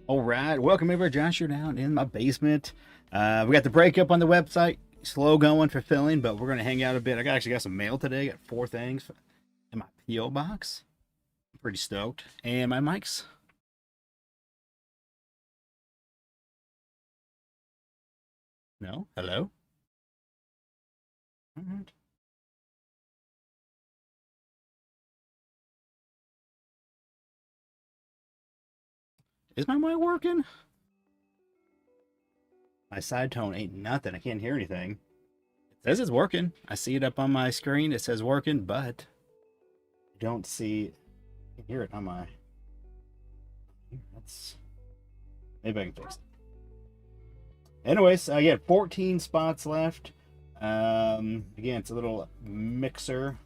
All right, welcome everybody. Josh here down in my basement. We got the breakup on the website. Slow going, fulfilling, but we're gonna hang out a bit. Actually got some mail today. Got 4 things in my PO box. I'm pretty stoked. And my mics. No, hello. All right. Is my mic working? My side tone ain't nothing. I can't hear anything. It says it's working. I see it up on my screen. It says working, but I don't see. I can hear it on my. That's maybe I can fix it. Anyways, I get 14 spots left. Again, it's a little mixer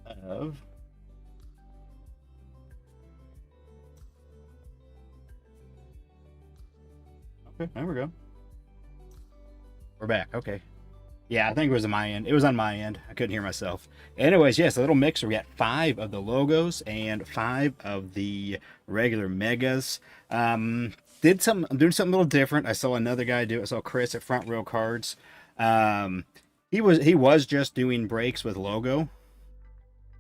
of okay, there we go. We're back. Okay. Yeah, I think it was on my end. It was on my end. I couldn't hear myself. Anyways, yes, a little mixer. We got 5 of the logos and 5 of the regular megas. I'm doing something a little different. I saw another guy do it. I saw Chris at Front Row Cards. He was just doing breaks with logo,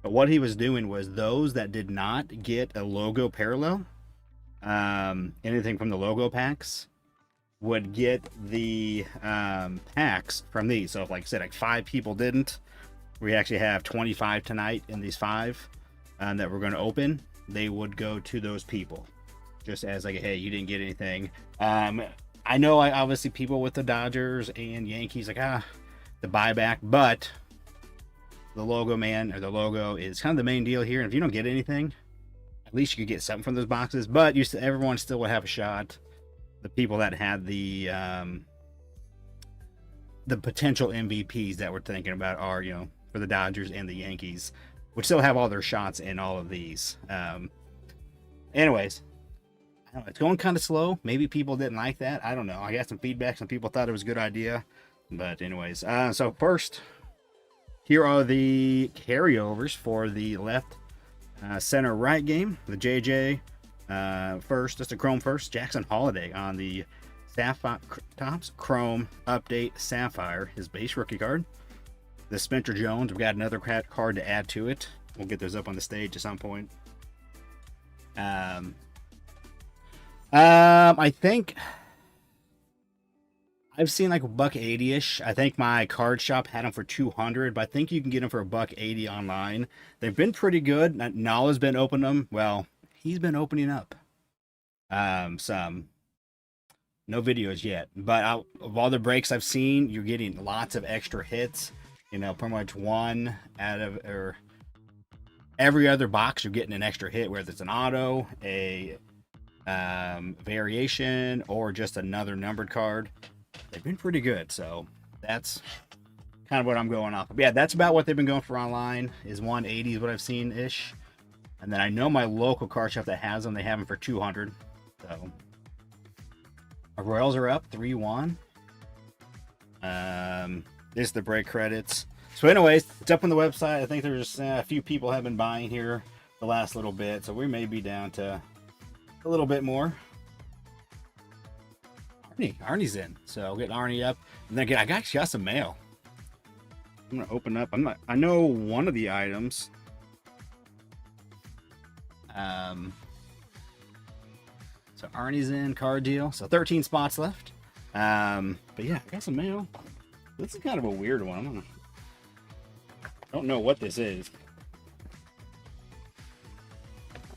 but what he was doing was those that did not get a logo parallel, anything from the logo packs, would get the packs from these. So if, like I said, like 5 people didn't, we actually have 25 tonight in these 5 that we're going to open. They would go to those people just as like, hey, you didn't get anything. I know I obviously people with the Dodgers and Yankees like the buyback, but the logo man or the logo is kind of the main deal here. And if you don't get anything, at least you could get something from those boxes. But everyone still would have a shot. The people that had the potential MVPs that we're thinking about are, for the Dodgers and the Yankees, would still have all their shots in all of these. Anyways, I don't know, it's going kind of slow. Maybe people didn't like that. I don't know. I got some feedback. Some people thought it was a good idea. But anyways, so first, here are the carryovers for the left, center, right game. The JJ. First, just a Chrome first. Jackson Holiday on the Sapphire Tops Chrome Update Sapphire, his base rookie card. The Spencer Jones, we've got another card to add to it. We'll get those up on the stage at some point. I think I've seen like $180-ish. I think my card shop had them for 200, but I think you can get them for $180 online. They've been pretty good. Nala's been opening them. Well, he's been opening up some. No videos yet, but of all the breaks I've seen, you're getting lots of extra hits. Pretty much one out of or every other box, you're getting an extra hit, whether it's an auto, a variation, or just another numbered card. They've been pretty good, so that's kind of what I'm going off of. Yeah, that's about what they've been going for online. Is 180 is what I've seen ish. And then I know my local card shop that has them, they have them for 200. So our Royals are up 3-1. This is the break credits. So anyways, it's up on the website. I think there's a few people have been buying here the last little bit. So we may be down to a little bit more. Arnie's in. So I'll get Arnie up. And then again, I actually got some mail. I'm going to open up. I know one of the items. So Arnie's in, card deal. So 13 spots left. But yeah, I got some mail. This is kind of a weird one. I don't know what this is.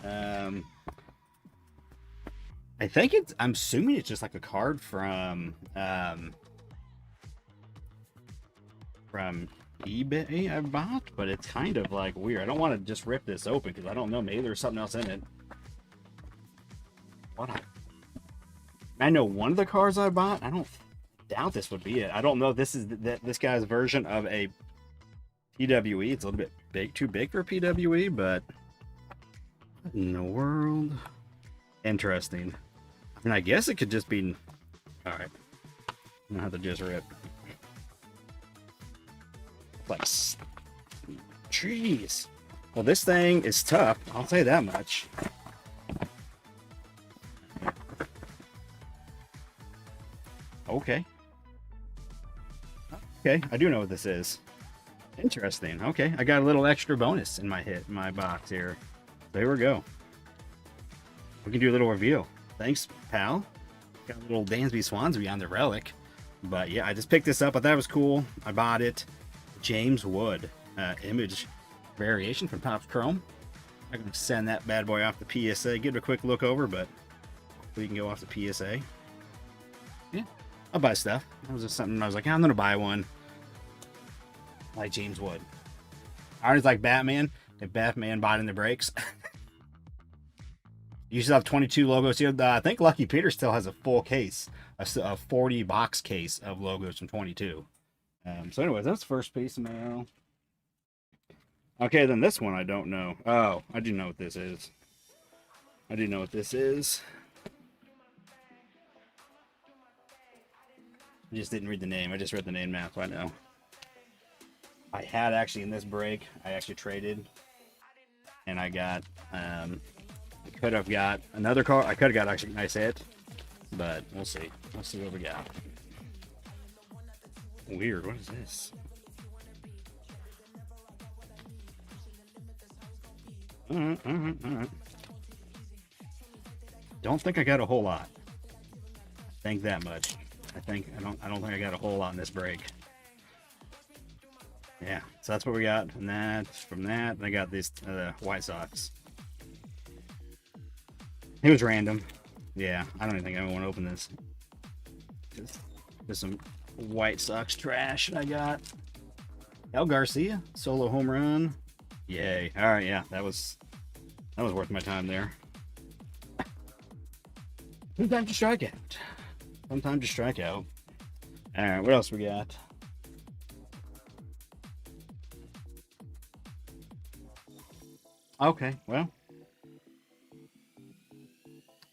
I think I'm assuming it's just like a card from eBay I bought, but it's kind of like weird. I don't want to just rip this open because I don't know. Maybe there's something else in it. I know one of the cards I bought. I don't doubt this would be it. I don't know if this is this guy's version of a PWE. It's a little bit big, too big for PWE, but what in the world? Interesting. I mean, I guess it could just be. All right, I don't have to just rip. Like, jeez. Well, this thing is tough. I'll say that much. okay. Okay, I do know what this is. Interesting. Okay, I got a little extra bonus in my box here. So here we go. We can do a little reveal. Thanks, pal. Got a little Dansby Swansby on the relic. But yeah, I just picked this up. I thought it was cool. I bought it. James Wood image variation from Topps Chrome. I'm going to send that bad boy off the PSA. Give it a quick look over, but we can go off the PSA. Yeah, I'll buy stuff. That was just something I was like, I'm going to buy one. Like James Wood. I always like Batman. If Batman bought in the breaks. You still have 22 logos here. I think Lucky Peter still has a full case, a 40 box case of logos from 22. So anyways, that's the first piece of mail. Okay, then this one I don't know. Oh, I do know what this is. I do know what this is. I just didn't read the name. I just read the name now, so I know. I had actually in this break, I actually traded, and I got, I could have got another card. I could have got actually a nice hit, but we'll see. Let's see what we got. Weird. What is this? All right. Don't think I got a whole lot. Think that much. I don't think I got a whole lot in this break. Yeah, so that's what we got from that. And I got these White Sox. It was random. Yeah, I don't even think I want to open this. Just some White Sox trash I got. El Garcia, solo home run. Yay. All right, yeah, that was worth my time there. Sometimes you strike out. Sometimes you strike out. All right, what else we got? Okay, well.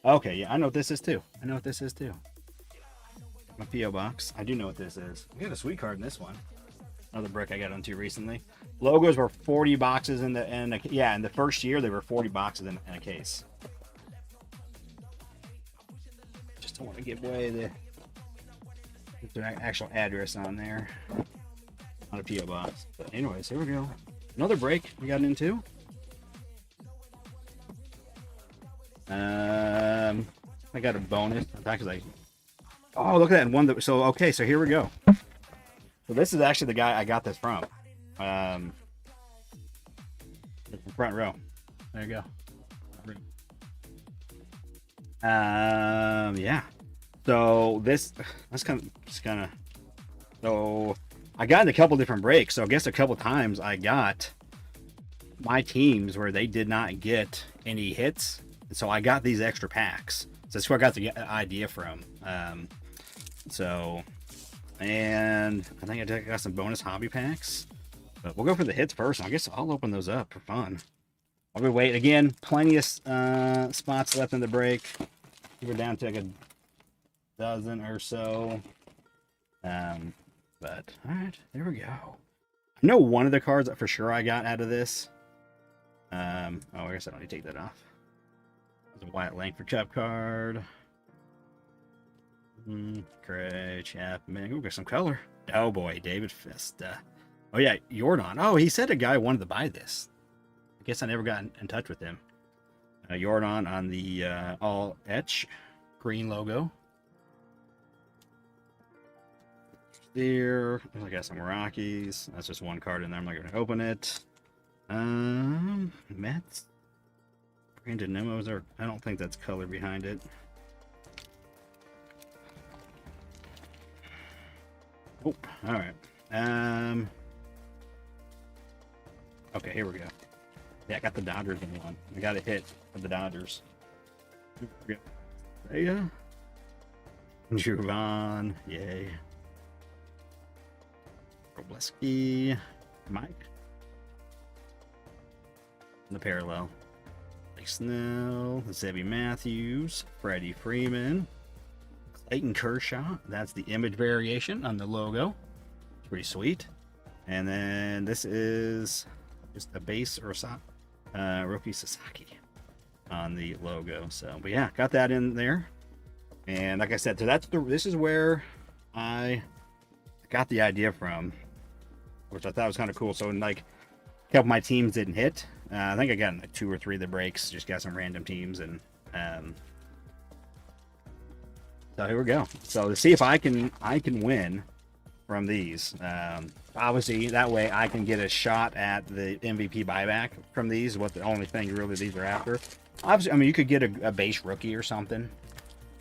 Okay, yeah, I know what this is too. My P.O. box. I do know what this is. I got a sweet card in this one. Another brick I got onto recently. Logos were 40 boxes in the first year they were 40 boxes in a case. Just don't want to give away the actual address on there. On a P.O. box. But anyways, here we go. Another break we got into. I got a bonus. In fact, oh, look at that one. So here we go. So this is actually the guy I got this from. The front row. There you go. Yeah. So that's kind of. So I got in a couple different breaks. So I guess a couple times I got my teams where they did not get any hits. So I got these extra packs. So that's where I got the idea from. And I think I got some bonus hobby packs. But we'll go for the hits first. I guess I'll open those up for fun. I'll be waiting. Again, plenty of spots left in the break. We're down to like a dozen or so. But, all right, there we go. I know one of the cards that for sure I got out of this. I guess I don't need to take that off. There's a Wyatt Langford Cup card. Craig Chapman. Ooh, got some color. Oh boy, David Festa. Oh yeah, Jordan. Oh, he said a guy wanted to buy this. I guess I never got in touch with him. Jordan on the all etch green logo. There. I got some Rockies. That's just one card in there. I'm not going to open it. Mets. Brandon Nemo's are. I don't think that's color behind it. Oh, all right. Okay, here we go. Yeah, I got the Dodgers in one. I got a hit of the Dodgers. Yeah. Giovanni, yay. Robleski, Mike. The parallel. Blake Snell, Zebby Matthews, Freddie Freeman, Clayton Kershaw. That's the image variation on the logo. Pretty sweet. And then this is just a base or Roki Sasaki on the logo. So, but yeah, got that in there. And like I said, so this is where I got the idea from, which I thought was kind of cool. So, like, a couple of my teams didn't hit. I think I got like 2 or 3 of the breaks. Just got some random teams, and so here we go. So to see if I can win from these. Obviously, that way I can get a shot at the MVP buyback from these. What the only thing really these are after. Obviously, I mean, you could get a base rookie or something,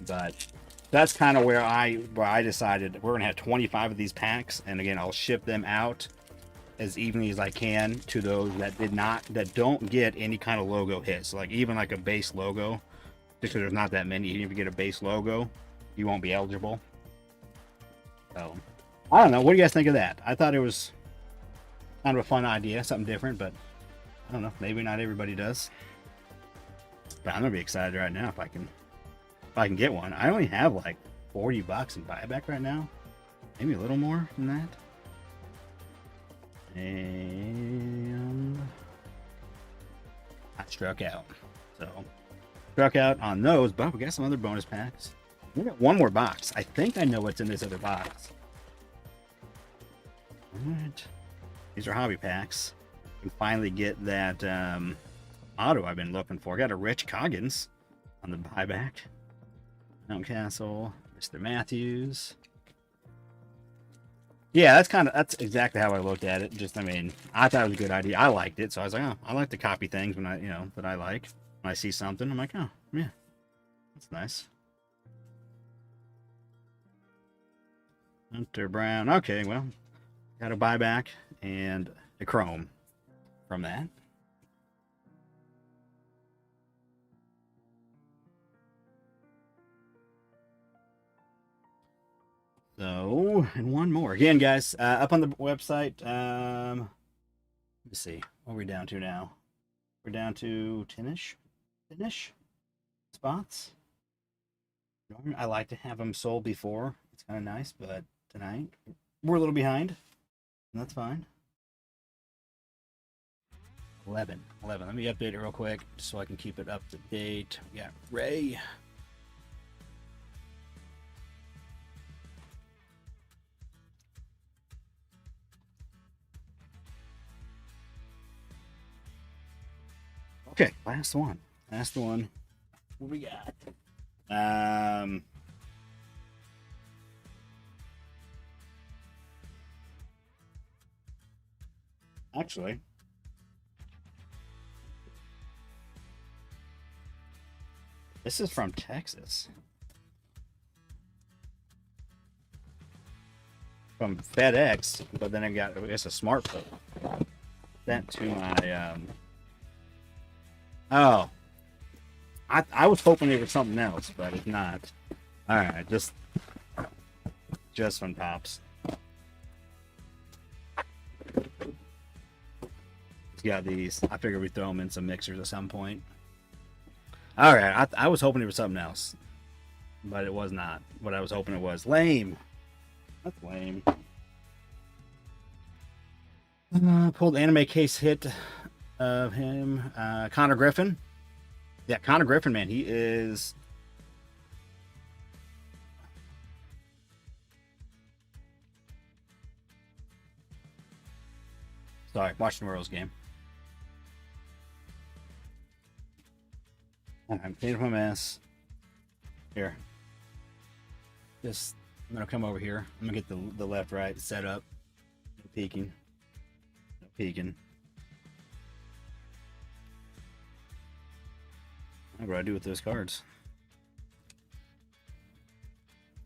but that's kind of where I decided we're gonna have 25 of these packs, and again, I'll ship them out as evenly as I can to those that don't get any kind of logo hits. Like even like a base logo, just because there's not that many. Even if you get a base logo, you won't be eligible. So I don't know. What do you guys think of that? I thought it was kind of a fun idea, something different, but I don't know. Maybe not everybody does. But I'm gonna be excited right now if I can get one. I only have like $40 in buyback right now, maybe a little more than that. And I struck out. So struck out on those, but we got some other bonus packs. We got one more box. I think I know what's in this other box. All right. These are hobby packs. You can finally get that auto I've been looking for. Got a Rich Coggins on the buyback. Mountcastle, Mr. Matthews. Yeah, that's exactly how I looked at it. Just, I mean, I thought it was a good idea. I liked it, so I was like, oh, I like to copy things when that I like. When I see something, I'm like, oh, yeah, that's nice. Hunter Brown. Okay, well, got a buyback and a chrome from that. So, and one more. Again, guys, up on the website, let me see. What are we down to now? We're down to 10-ish spots. I like to have them sold before. It's kind of nice, but tonight we're a little behind, and that's fine. 11. Let me update it real quick just so I can keep it up to date. We got Ray. Okay, last one. What we got? Actually, this is from Texas. From FedEx, but then I guess a smartphone. Sent to my oh, I was hoping it was something else, but it's not. All right, just from Pops. He's got these. I figured we'd throw them in some mixers at some point. All right, I was hoping it was something else, but it was not what I was hoping it was. Lame. That's lame. Pulled anime case hit of him. Connor Griffin. Yeah, Connor Griffin, man. He is. Sorry, watching the Royals game. I'm cleaning my mess. Here. I'm gonna come over here. I'm gonna get the left right set up. No peeking. No peeking. What do I do with those cards?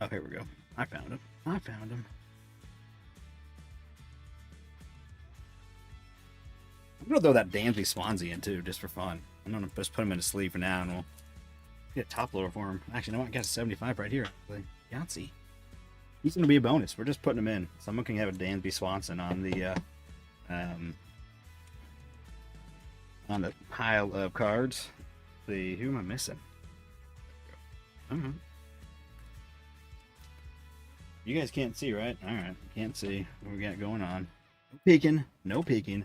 Oh, here we go. I found him. I'm gonna throw that Dansby Swansea in too, just for fun. I'm gonna just put him in a sleeve for now, and we'll get a top loader for him. Actually, no, I got a 75 right here. Yahtzee. He's gonna be a bonus. We're just putting him in. Someone can have a Dansby Swanson on the pile of cards. Let's see, who am I missing? You guys can't see, right? All right, can't see what we got going on. No peeking. No peeking.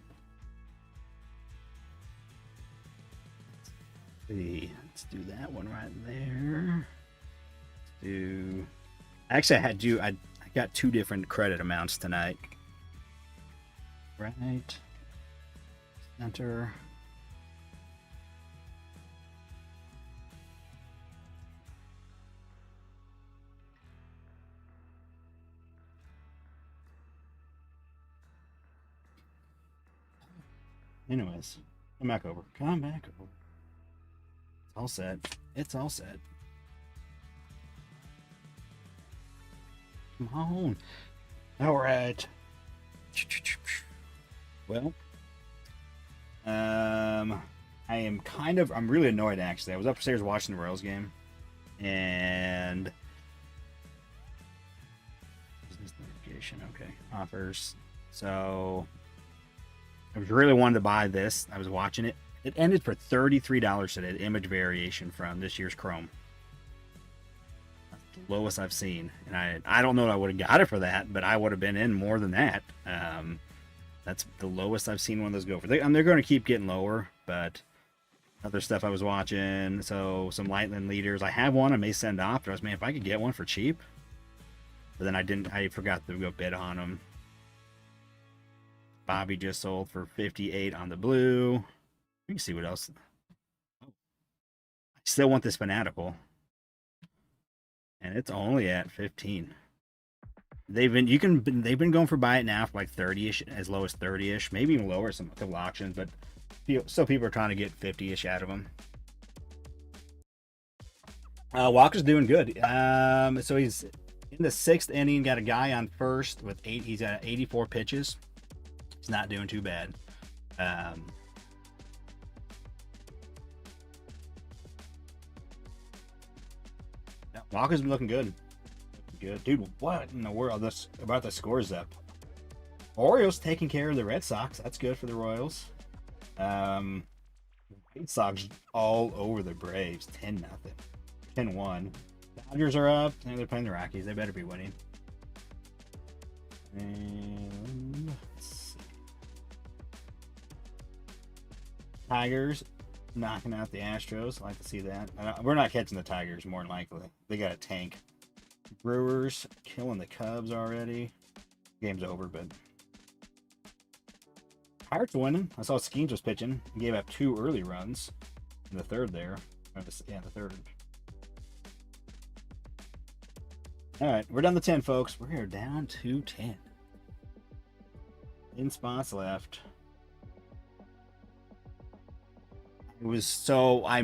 Let's do that one right there. Let's do. Actually, I got 2 different credit amounts tonight. Right. Center. Anyways, come back over. Come back over. It's all set. It's all set. Come on. All right. Well, I'm really annoyed actually. I was upstairs watching the Royals game, and business notification. Okay, offers. So I was really wanted to buy this. I was watching it. It ended for $33 today. The image variation from this year's Chrome. That's the lowest I've seen, and I don't know if I would have got it for that, but I would have been in more than that. That's the lowest I've seen one of those go for. They're going to keep getting lower, but other stuff I was watching. So some Lightning leaders. I have one I may send off. But I was, man, if I could get one for cheap. But then I didn't. I forgot to go bid on them. Bobby just sold for 58 on the blue. We can see what else. I still want this Fanatical, and it's only at 15. They've been going for buy it now for like 30ish, as low as 30ish, maybe even lower, some couple auctions, but so people are trying to get 50ish out of them. Walker's doing good. So he's in the 6th inning, got a guy on first with 8. He's got 84 pitches. He's not doing too bad. Walker's been looking good. Good, dude. What in the world? This about the scores up. Orioles taking care of the Red Sox. That's good for the Royals. Red Sox all over the Braves. 10-0, 10-1. Dodgers are up. And they're playing the Rockies. They better be winning. And let's see. Tigers knocking out the Astros. I like to see that. We're not catching the Tigers, more than likely. They got a tank. Brewers killing the Cubs already. Game's over, but Pirates winning. I saw Skeens was pitching. He gave up 2 early runs in the 3rd there. Yeah, the 3rd. All right, we're down to 10, folks. We're down to 10. 10 spots left. It was so I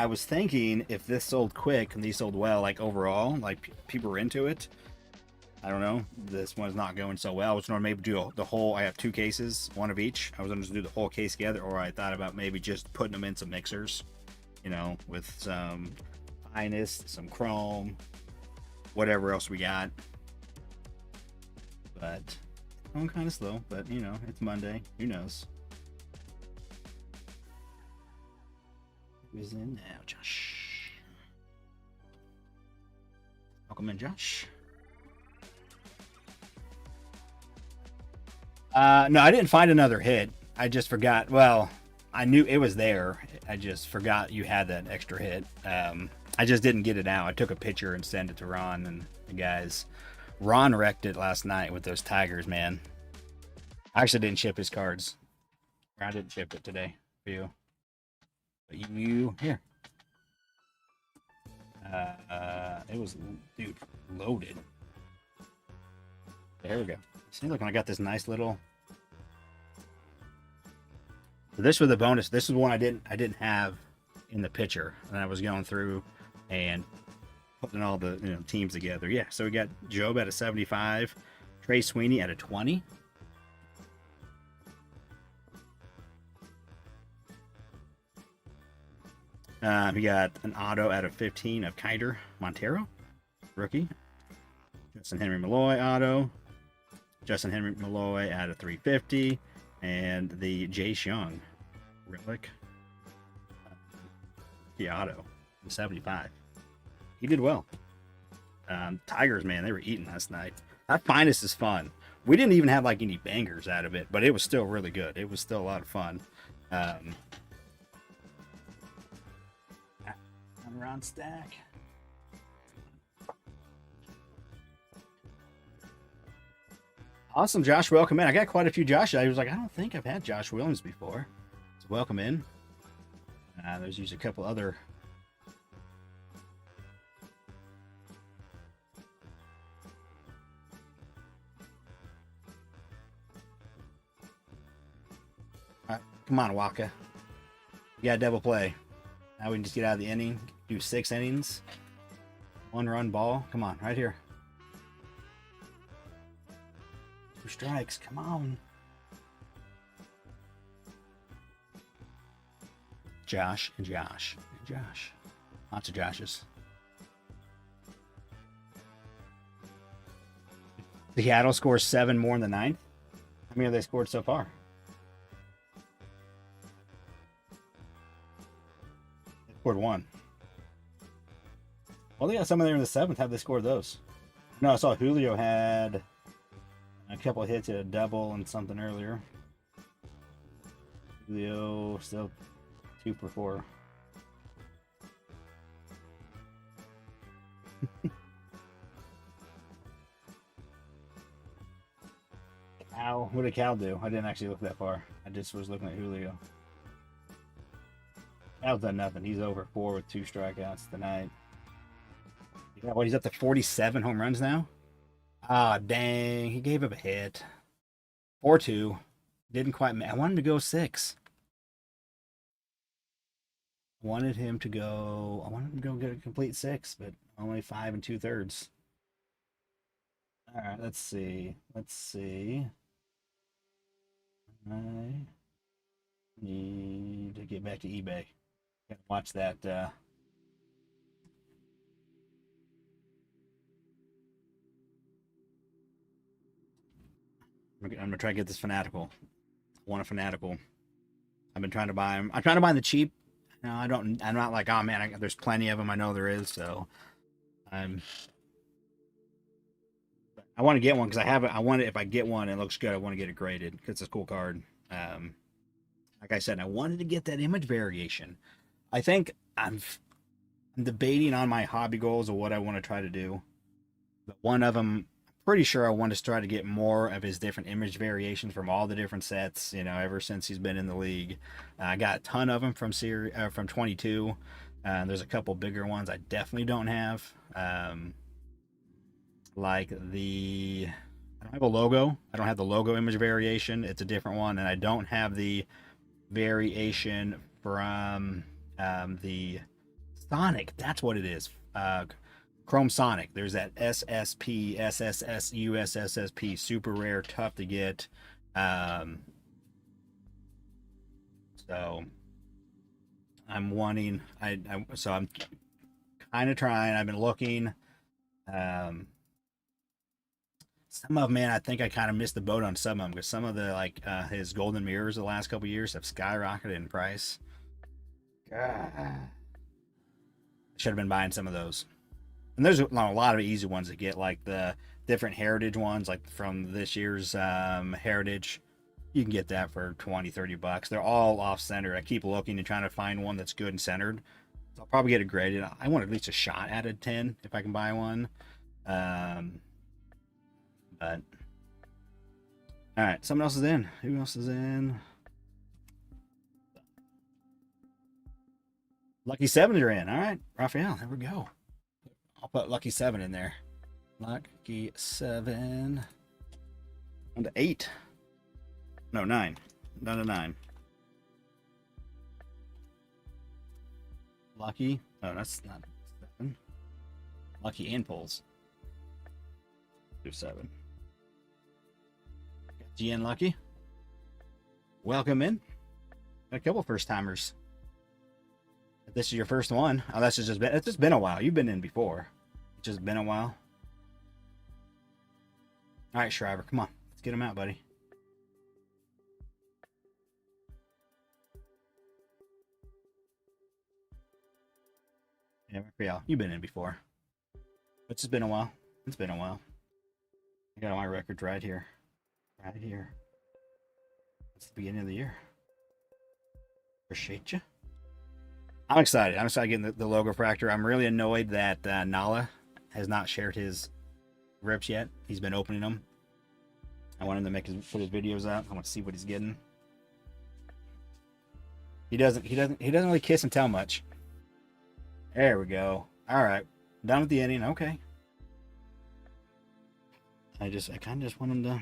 was thinking if this sold quick and these sold well, like overall, like people were into it. I don't know. This one's not going so well. I was going to maybe do the whole. I have 2 cases, one of each. I was going to do the whole case together, or I thought about maybe just putting them in some mixers, you know, with some finest, some chrome, whatever else we got. But going kind of slow. But you know, it's Monday. Who knows? Who's in now? Josh. Welcome in, Josh. No, I didn't find another hit. I just forgot. Well, I knew it was there. I just forgot you had that extra hit. I just didn't get it out. I took a picture and sent it to Ron and the guys. Ron wrecked it last night with those Tigers, man. I actually didn't ship his cards. I didn't ship it today for you. But you here. It was, dude, loaded. There we go. See, look, I got this nice little. This was the bonus. This is one I didn't have in the picture, and I was going through and putting all the teams together. Yeah, so we got Job at a 75, Trey Sweeney at a 20. We got an auto out of 15 of Kiter Montero, rookie. Justin Henry Malloy auto. Justin Henry Malloy out of 350. And the Jace Young relic. The auto, 75. He did well. Tigers, man, they were eating last night. That finest is fun. We didn't even have like any bangers out of it, but it was still really good. It was still a lot of fun. Around stack. Awesome, Josh. Welcome in. I got quite a few Josh. I was like, I don't think I've had Josh Williams before. So welcome in. There's usually a couple other. All right, come on, Waka. You got a double play. Now we can just get out of the inning. Do 6 innings. 1-run ball. Come on, right here. 2 strikes. Come on. Josh and Josh and Josh. Lots of Joshes. Seattle scores 7 more in the 9th. How many have they scored so far? They scored 1. Well, they got some of there in the 7th. Have they scored those? No, I saw Julio had a couple of hits at a double and something earlier. Julio still 2 for 4. Cal, what did Cal do? I didn't actually look that far. I just was looking at Julio. Cal's done nothing. He's over 4 with 2 strikeouts tonight. Yeah, well, he's up to 47 home runs now. Ah, dang. He gave up a hit. 4-2. Didn't quite. I wanted to go 6. I wanted him to go get a complete 6, but only 5 2/3. All right, let's see. I need to get back to eBay. Gotta watch that. I'm gonna try to get this Fanatical. I want a Fanatical. I've been trying to buy them. I'm trying to buy the cheap. No, I don't. I'm not like, oh man, there's plenty of them. I know there is. So, I want to get one because I have it. I want it. If I get one, it looks good. I want to get it graded because it's a cool card. Like I said, I wanted to get that image variation. I think I'm debating on my hobby goals of what I want to try to do. But one of them, pretty sure I want to try to get more of his different image variations from all the different sets, ever since he's been in the league. I got a ton of them from from 22. There's a couple bigger ones I definitely don't have. Like I don't have a logo. I don't have the logo image variation. It's a different one. And I don't have the variation from the Sonic. That's what it is. Chrome Sonic. There's that SSP, SSS, USSSP, super rare, tough to get. So I'm wanting. So I'm kind of trying. I've been looking. Some of them, man, I think I kind of missed the boat on some of them because some of the his golden mirrors the last couple years have skyrocketed in price. God. Should have been buying some of those. And there's a lot of easy ones to get, like the different heritage ones, like from this year's heritage. You can get that for 20-30 bucks. They're all off center. I keep looking and trying to find one that's good and centered. So I'll probably get it graded. I want at least a shot at a 10 if I can buy one. But all right, someone else is in. Who else is in? Lucky 7s are in. All right, Raphael, there we go. I'll put Lucky 7 in there. Lucky 7. On to 8. No, 9. Down to 9. Lucky. Oh, that's not 7. Lucky and pulls. Do 7. GN Lucky. Welcome in. Got a couple first timers. If this is your first one, oh, it's just been a while. You've been in before. It's just been a while. All right, Shriver, come on. Let's get him out, buddy. Yeah, Raphael, you've been in before. It's just been a while. It's been a while. I got all my records right here. Right here. It's the beginning of the year. Appreciate you. I'm excited. I'm excited getting the logo fractor. I'm really annoyed that Nala has not shared his rips yet. He's been opening them. I want him to put his videos out. I want to see what he's getting. He doesn't really kiss and tell much. There we go. All right, done with the inning. Okay. I kind of just want him to.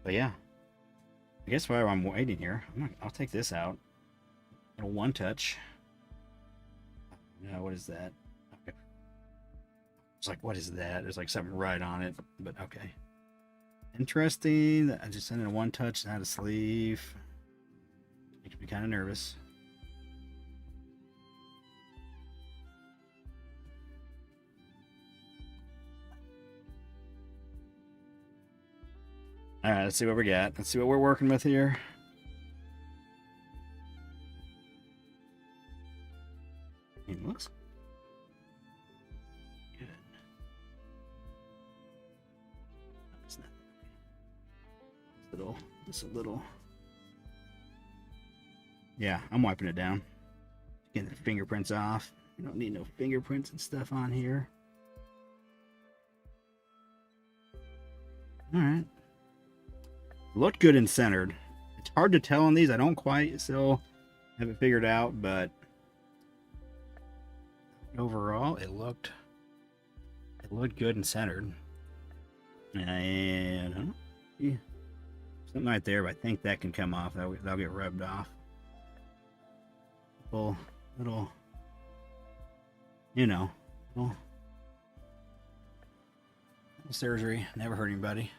But yeah, I guess while I'm waiting here, I'll take this out. A little one touch. What is that? Okay. It's like, what is that? There's like something right on it, but okay. Interesting. I just sent in a one touch, not a sleeve. Makes me kind of nervous. All right, let's see what we got. Let's see what we're working with here. It looks good. It's not just a little. Yeah, I'm wiping it down. Getting the fingerprints off. You don't need no fingerprints and stuff on here. All right. Looked good and centered. It's hard to tell on these. I don't quite still have it figured out, but overall it looked good and centered. And something right there, but I think that can come off. That'll get rubbed off. Little surgery. Never hurt anybody.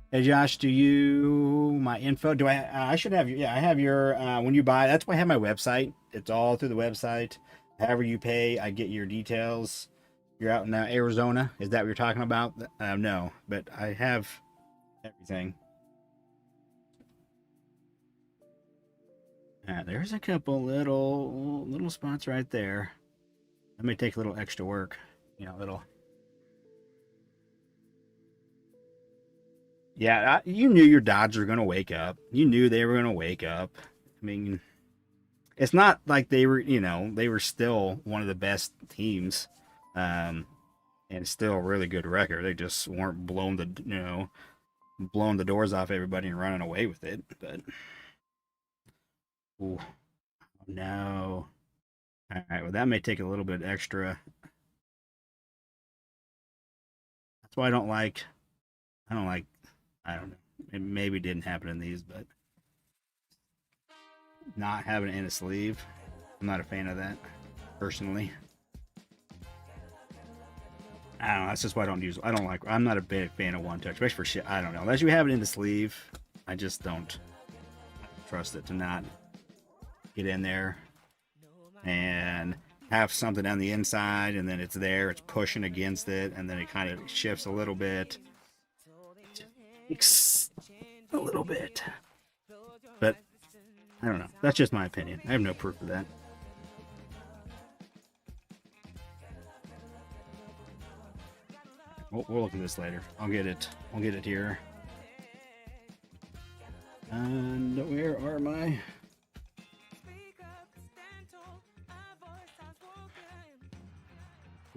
Hey Josh, my info? Do I should have you? Yeah, I have your, when you buy, that's why I have my website. It's all through the website. However you pay, I get your details. You're out in Arizona. Is that what you're talking about? No, but I have everything. There's a couple little spots right there. That may take a little extra work. Little. Yeah, you knew your Dodgers were going to wake up. You knew they were going to wake up. I mean, it's not like they were, they were still one of the best teams, and still a really good record. They just weren't blowing the doors off everybody and running away with it. But, ooh, no. All right, well, that may take a little bit extra. That's why I don't like, I don't know. It maybe didn't happen in these, but not having it in a sleeve, I'm not a fan of that, personally. I don't know. That's just why I don't use. I'm not a big fan of one touch, especially for shit. I don't know. Unless you have it in the sleeve, I just don't trust it to not get in there and have something on the inside, and then it's there. It's pushing against it, and then it kind of shifts a little bit. A little bit, but I don't know. That's just my opinion. I have no proof of that. We'll look at this later. I'll get it here. And where are my?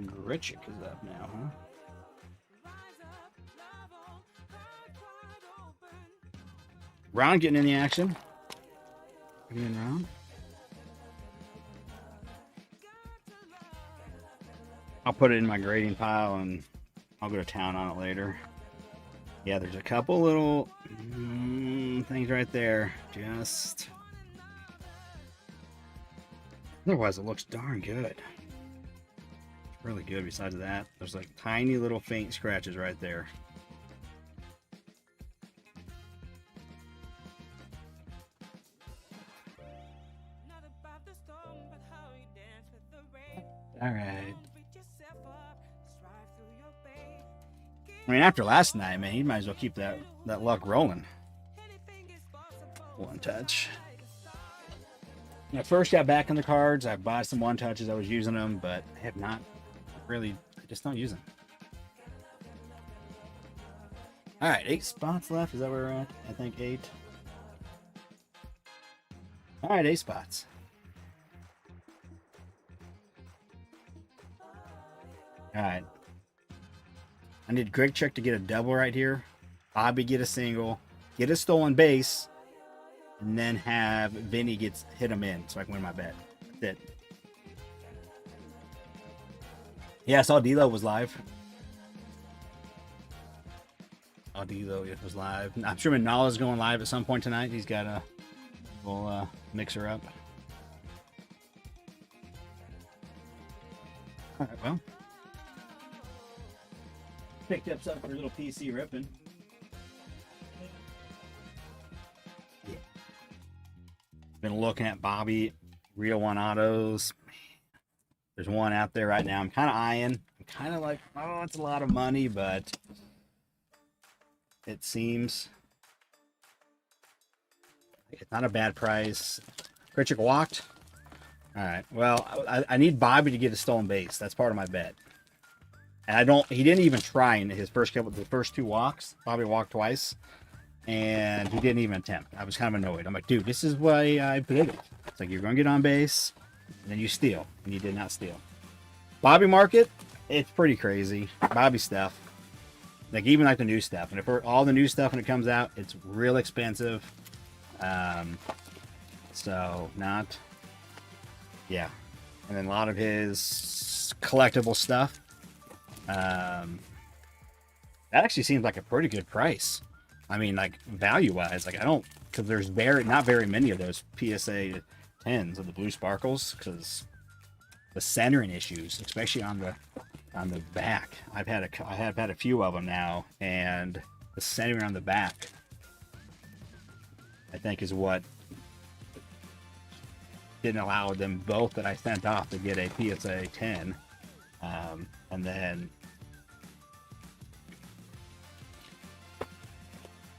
Grichik is up now, huh? Ron getting in the action. Again, Ron. I'll put it in my grading pile and I'll go to town on it later. Yeah, there's a couple little things right there. Just. Otherwise, it looks darn good. It's really good. Besides that, there's like tiny little faint scratches right there. All right. I mean, after last night, man, you might as well keep that luck rolling. One touch. When I first got back in the cards, I bought some one touches. I was using them, but I have not really. I just don't use them. All right, 8 spots left. Is that where we're at? I think 8. All right, 8 spots. All right. I need Greg Check to get a double right here. Bobby get a single, get a stolen base, and then have Vinny hit him in so I can win my bet. That's it. Yeah, I saw D-Lo was live. D-Lo was live. I'm sure Manala's going live at some point tonight. He's got a little mixer up. All right, well. Picked up something for a little PC ripping. Yeah. Been looking at Bobby Real One Autos. There's one out there right now. I'm kind of eyeing. I'm kind of like, oh, it's a lot of money, but it seems like it's not a bad price. Kritchik walked. All right. Well, I need Bobby to get a stolen base. That's part of my bet. And he didn't even try in his the first two walks. Bobby walked twice, and he didn't even attempt. I was kind of annoyed. I'm like, dude, this is why I did it. It's like, you're going to get on base, and then you steal, and you did not steal. Bobby market, it's pretty crazy. Bobby stuff, like even like the new stuff. And if all the new stuff when it comes out, it's real expensive. So not, yeah. And then a lot of his collectible stuff. That actually seems like a pretty good price. I mean, like value wise, like because there's not very many of those PSA 10s of the blue sparkles, because the centering issues, especially on the back. I have had a few of them now, and the centering on the back, I think, is what didn't allow them both that I sent off to get a PSA 10. And then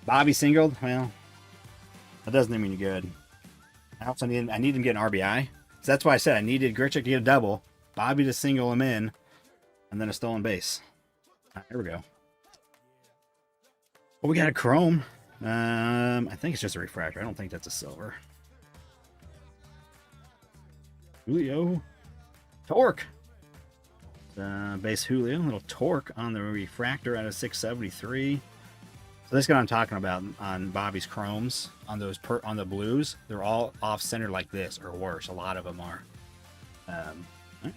Bobby singled. Well, that doesn't mean you're good. I also need him to get an RBI. So that's why I said I needed Grichuk to get a double, Bobby to single him in, and then a stolen base. All right, here we go. Well, we got a chrome. I think it's just a refractor. I don't think that's a silver. Julio. Torque. Base Julio. A little torque on the refractor out of 673. So this is what I'm talking about on Bobby's chromes. On those on the blues, they're all off center like this or worse. A lot of them are.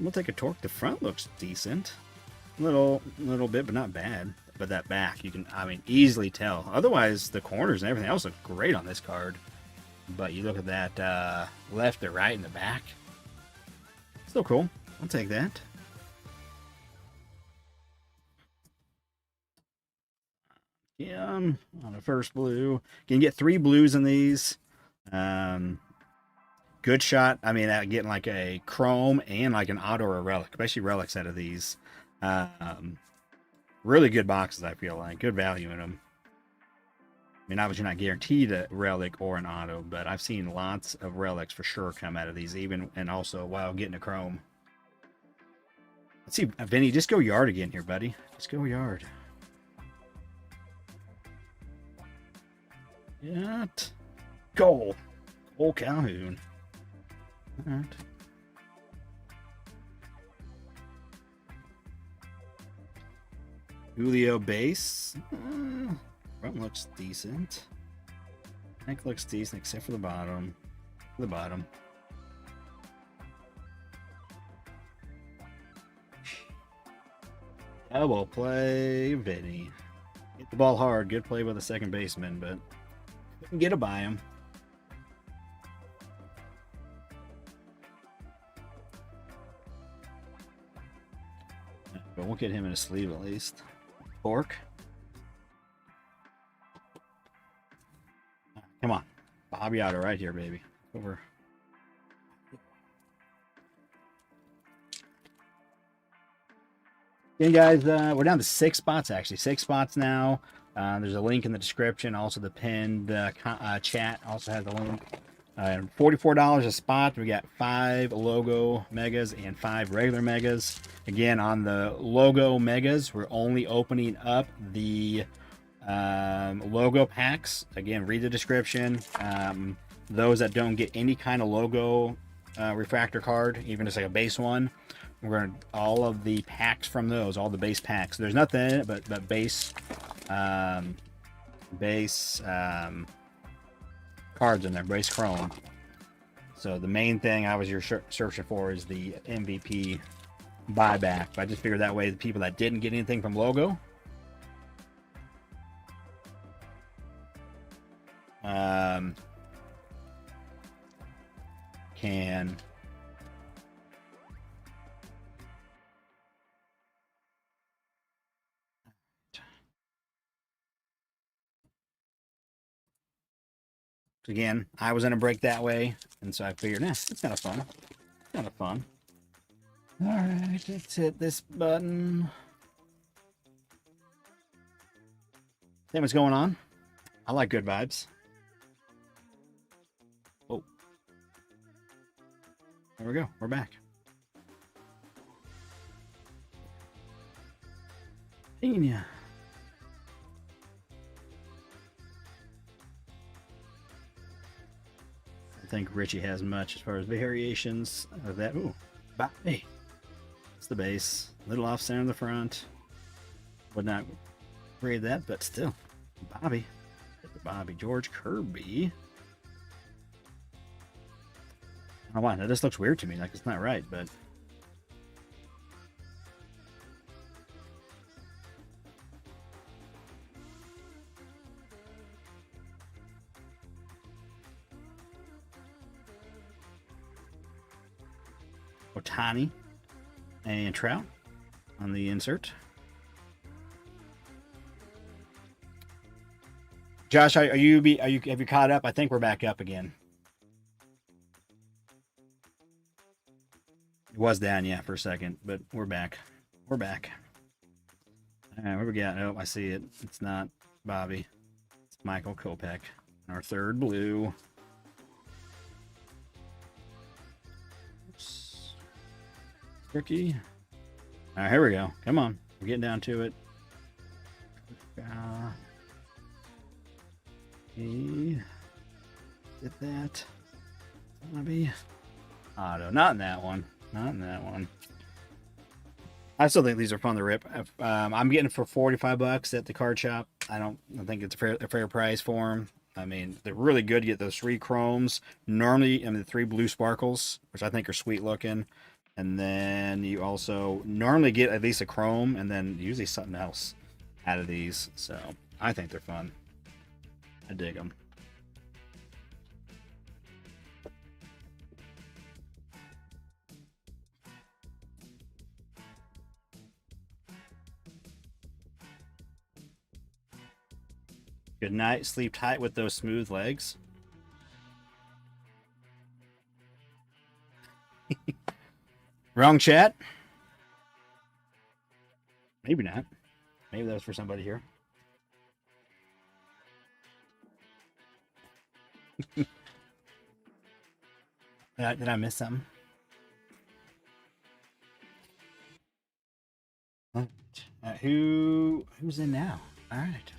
We'll take a torque. The front looks decent. Little bit, but not bad. But that back, you can, easily tell. Otherwise, the corners and everything else look great on this card. But you look at that left to right in the back. Still cool. I'll take that. Yeah, on the first blue. You can get 3 blues in these. Good shot. Getting like a chrome and like an auto or a relic, especially relics out of these. Really good boxes, I feel like. Good value in them. Obviously you're not guaranteed a relic or an auto, but I've seen lots of relics for sure come out of these, and also while getting a chrome. Let's see, Vinny, just go yard again here, buddy. Just go yard. Yet. Goal. Cole Calhoun. All right. Julio base. Front looks decent. Neck looks decent except for the bottom. The bottom. Elbow play, Vinny. Hit the ball hard. Good play by the second baseman, but couldn't get it by him. But we'll get him in a sleeve at least. Fork. Come on. Bobby Otto right here, baby. Over. Okay, guys, we're down to 6 spots, actually. 6 spots now. There's a link in the description. Also, the pinned chat also has a link. $44 a spot. We got 5 logo megas and 5 regular megas. Again, on the logo megas, we're only opening up the logo packs. Again, read the description. Those that don't get any kind of logo refractor card, even just like a base one, we're gonna all of the packs from those, all the base packs. There's nothing in it but base cards in there, base chrome. So the main thing I was searching for is the MVP buyback. But I just figured that way the people that didn't get anything from logo can again, I was in a break that way, and so I figured, it's kind of fun. It's kind of fun. All right, let's hit this button. See what's going on. I like good vibes. Oh, there we go. We're back. Yeah. I think Richie has much as far as variations of that. Ooh, Bobby. It's the base. Little off center in the front. Would not grade that, but still. Bobby. Bobby George Kirby. I don't know why. That just looks weird to me. Like it's not right, but. Otani and Trout on the insert. Josh, have you caught up? I think we're back up again. It was down, yeah, for a second, but we're back. We're back. All right, where we got? Oh, I see it. It's not Bobby. It's Michael Kopech. Our third blue. Oops. Rookie. All right, here we go. Come on. We're getting down to it. Get that. Bobby. Auto. Not in that one. Not in that one. I still think these are fun to rip. I'm getting for $45 at the card shop. I think it's a fair price for them. I mean, they're really good. You get those 3 chromes. Normally, the 3 blue sparkles, which I think are sweet looking. And then you also normally get at least a chrome and then usually something else out of these. So I think they're fun. I dig them. Good night. Sleep tight with those smooth legs. Wrong chat. Maybe not. Maybe that was for somebody here. Did I miss something? Who's in now? All right.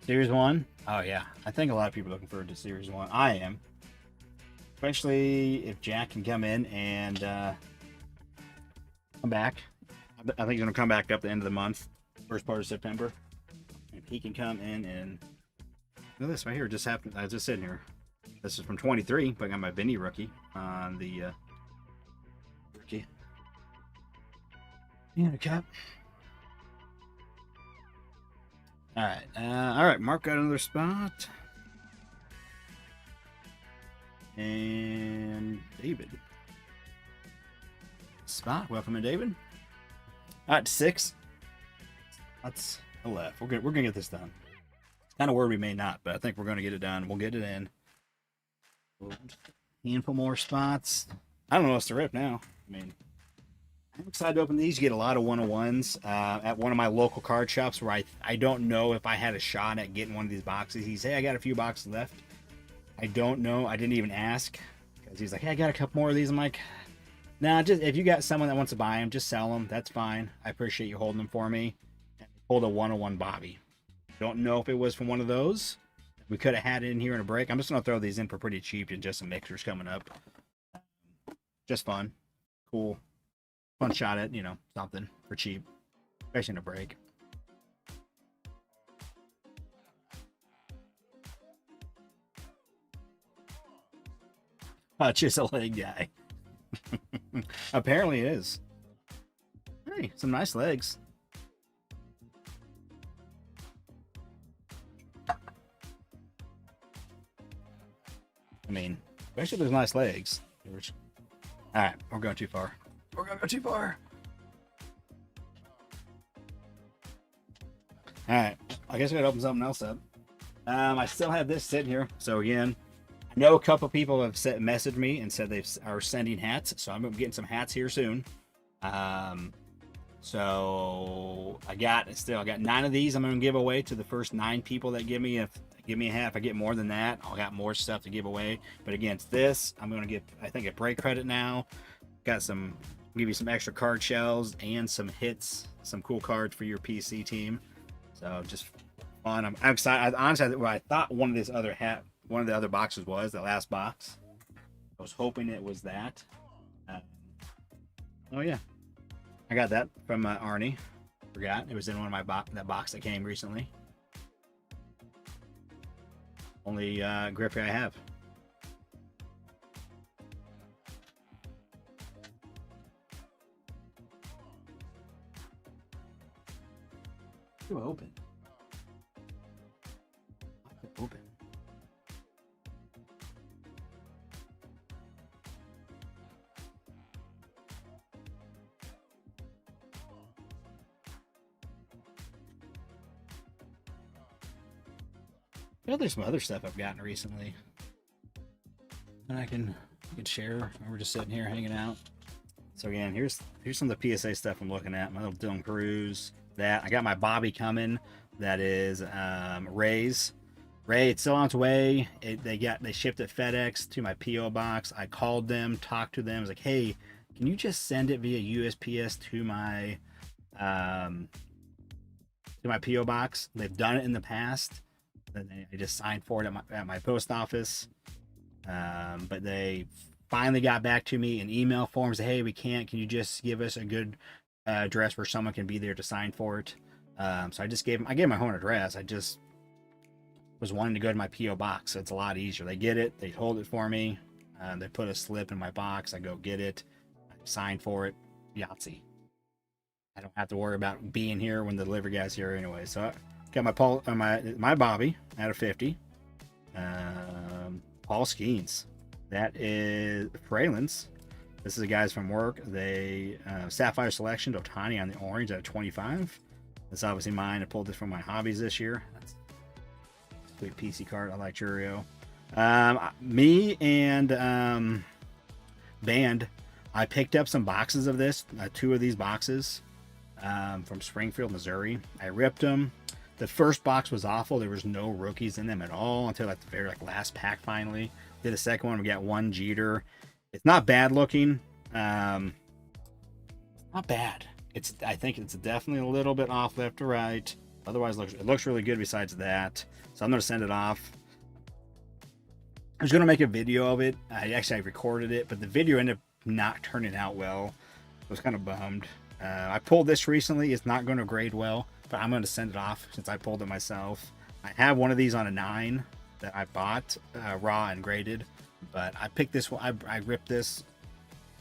Series 1? Oh, yeah. I think a lot of people are looking forward to Series 1. I am. Especially if Jack can come in and come back. I think he's going to come back up the end of the month, first part of September. If he can come in and... Look at this right here. It just happened. I was just sitting here. This is from 23, but I got my Vinny rookie on the rookie. Yeah, cap. All right. Mark got another spot. And David. Spot. Welcome in, David. All right, 6. That's a left. We're gonna get this done. Kind of worried we may not, but I think we're gonna get it done. We'll get it in. Handful more spots. I don't know what's to rip now. I mean, I'm excited to open these. You get a lot of 101s at one of my local card shops where I don't know if I had a shot at getting one of these boxes. He said, hey, I got a few boxes left. I don't know. I didn't even ask because he's like, hey, I got a couple more of these. I'm like, nah, just if you got someone that wants to buy them, just sell them. That's fine. I appreciate you holding them for me. And pulled a 101 Bobby. Don't know if it was from one of those. We could have had it in here in a break. I'm just going to throw these in for pretty cheap and just some mixers coming up. Just fun. Cool. Fun shot at, you know, something for cheap. Especially in a break. Just a leg guy. Apparently it is. Hey, some nice legs. I mean, especially those nice legs. Alright, we're going too far. We're going to go too far. Alright, I guess I gotta open something else up. I still have this sitting here. So again, I know a couple people have messaged me and said they are sending hats. So I'm getting some hats here soon. So I got 9 of these I'm going to give away to the first 9 people that give me a hat. If I get more than that, I'll got more stuff to give away. But against this, I'm going to get, I think, a break credit now. Got some, give you some extra card shells and some hits, some cool cards for your PC team. So just fun. I'm excited. Honestly, I thought one of the other boxes was the last box. I was hoping it was that. Oh yeah, I got that from Arnie. Forgot it was in one of my that box that came recently. Only Griffey I have. Ooh, open. Open. I know there's some other stuff I've gotten recently and I can share. We're just sitting here hanging out. So again, here's some of the PSA stuff I'm looking at. My little Dylan Cruz. That I got my Bobby coming. That is Ray's. Ray, it's still on its way. They shipped it FedEx to my PO box. I called them, talked to them. I was like, hey, can you just send it via USPS to my PO box? They've done it in the past. I just signed for it at my post office. But they finally got back to me in email form. Say, hey, we can't. Can you just give us a good address where someone can be there to sign for it? So I gave my home address. I just was wanting to go to my PO box. So it's a lot easier. They get it. They hold it for me. They put a slip in my box. I go get it. I sign for it. Yahtzee. I don't have to worry about being here when the delivery guy's here anyway. So I got my Bobby out of 50. Paul Skeens. That is Fralins. This is the guys from work. They Sapphire Selection, Otani on the orange at 25. That's obviously mine. I pulled this from my hobbies this year. That's a sweet PC card. I like Churio. Me and Band, I picked up some boxes of this. 2 of these boxes from Springfield, Missouri. I ripped them. The first box was awful. There was no rookies in them at all until like the very last pack finally. Did the second one. We got 1 Jeter. It's not bad looking. Not bad. I think it's definitely a little bit off left to right. Otherwise, it looks really good besides that. So I'm going to send it off. I was going to make a video of it. I recorded it, but the video ended up not turning out well. I was kind of bummed. I pulled this recently. It's not going to grade well, but I'm going to send it off since I pulled it myself. I have one of these on a 9 that I bought raw and graded, but I picked this one. I ripped this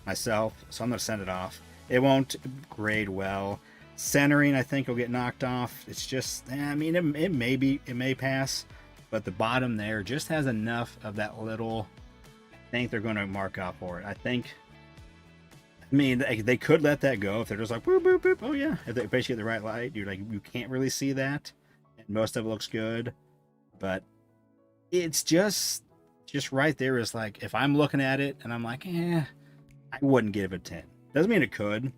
myself, so I'm going to send it off. It won't grade well. Centering, I think, will get knocked off. It's just, I mean, it may pass, but the bottom there just has enough of that little. I think they're going to mark out for it. I mean, they could let that go if they're just like boop boop boop. Oh yeah, if they basically get the right light, you can't really see that, and most of it looks good, but it's just right there is like if I'm looking at it and I'm like, I wouldn't give it a 10. Doesn't mean it could.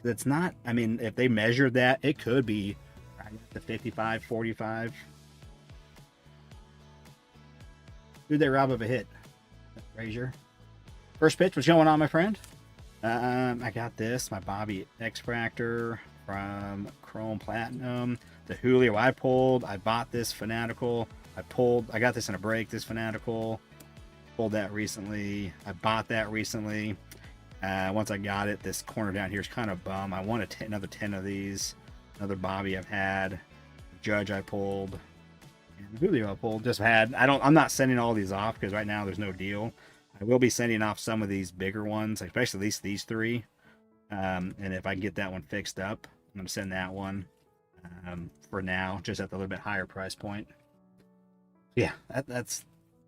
It's not. I mean, if they measured that, it could be right at the 55, 45. Who'd they rob of a hit? Frazier. First pitch, what's going on, my friend? I got this, my Bobby XFRACTOR from Chrome Platinum. The Julio I pulled. I bought this Fanatical. I got this in a break, this Fanatical. Pulled that recently. I bought that recently. Once I got it, this corner down here is kind of bum. I want another 10 of these. Another Bobby I've had. Judge I pulled. And Julio I pulled. Just had. I'm not sending all these off because right now there's no deal. I will be sending off some of these bigger ones, especially at least these three. And if I can get that one fixed up, I'm going to send that one for now, just at a little bit higher price point. Yeah, that's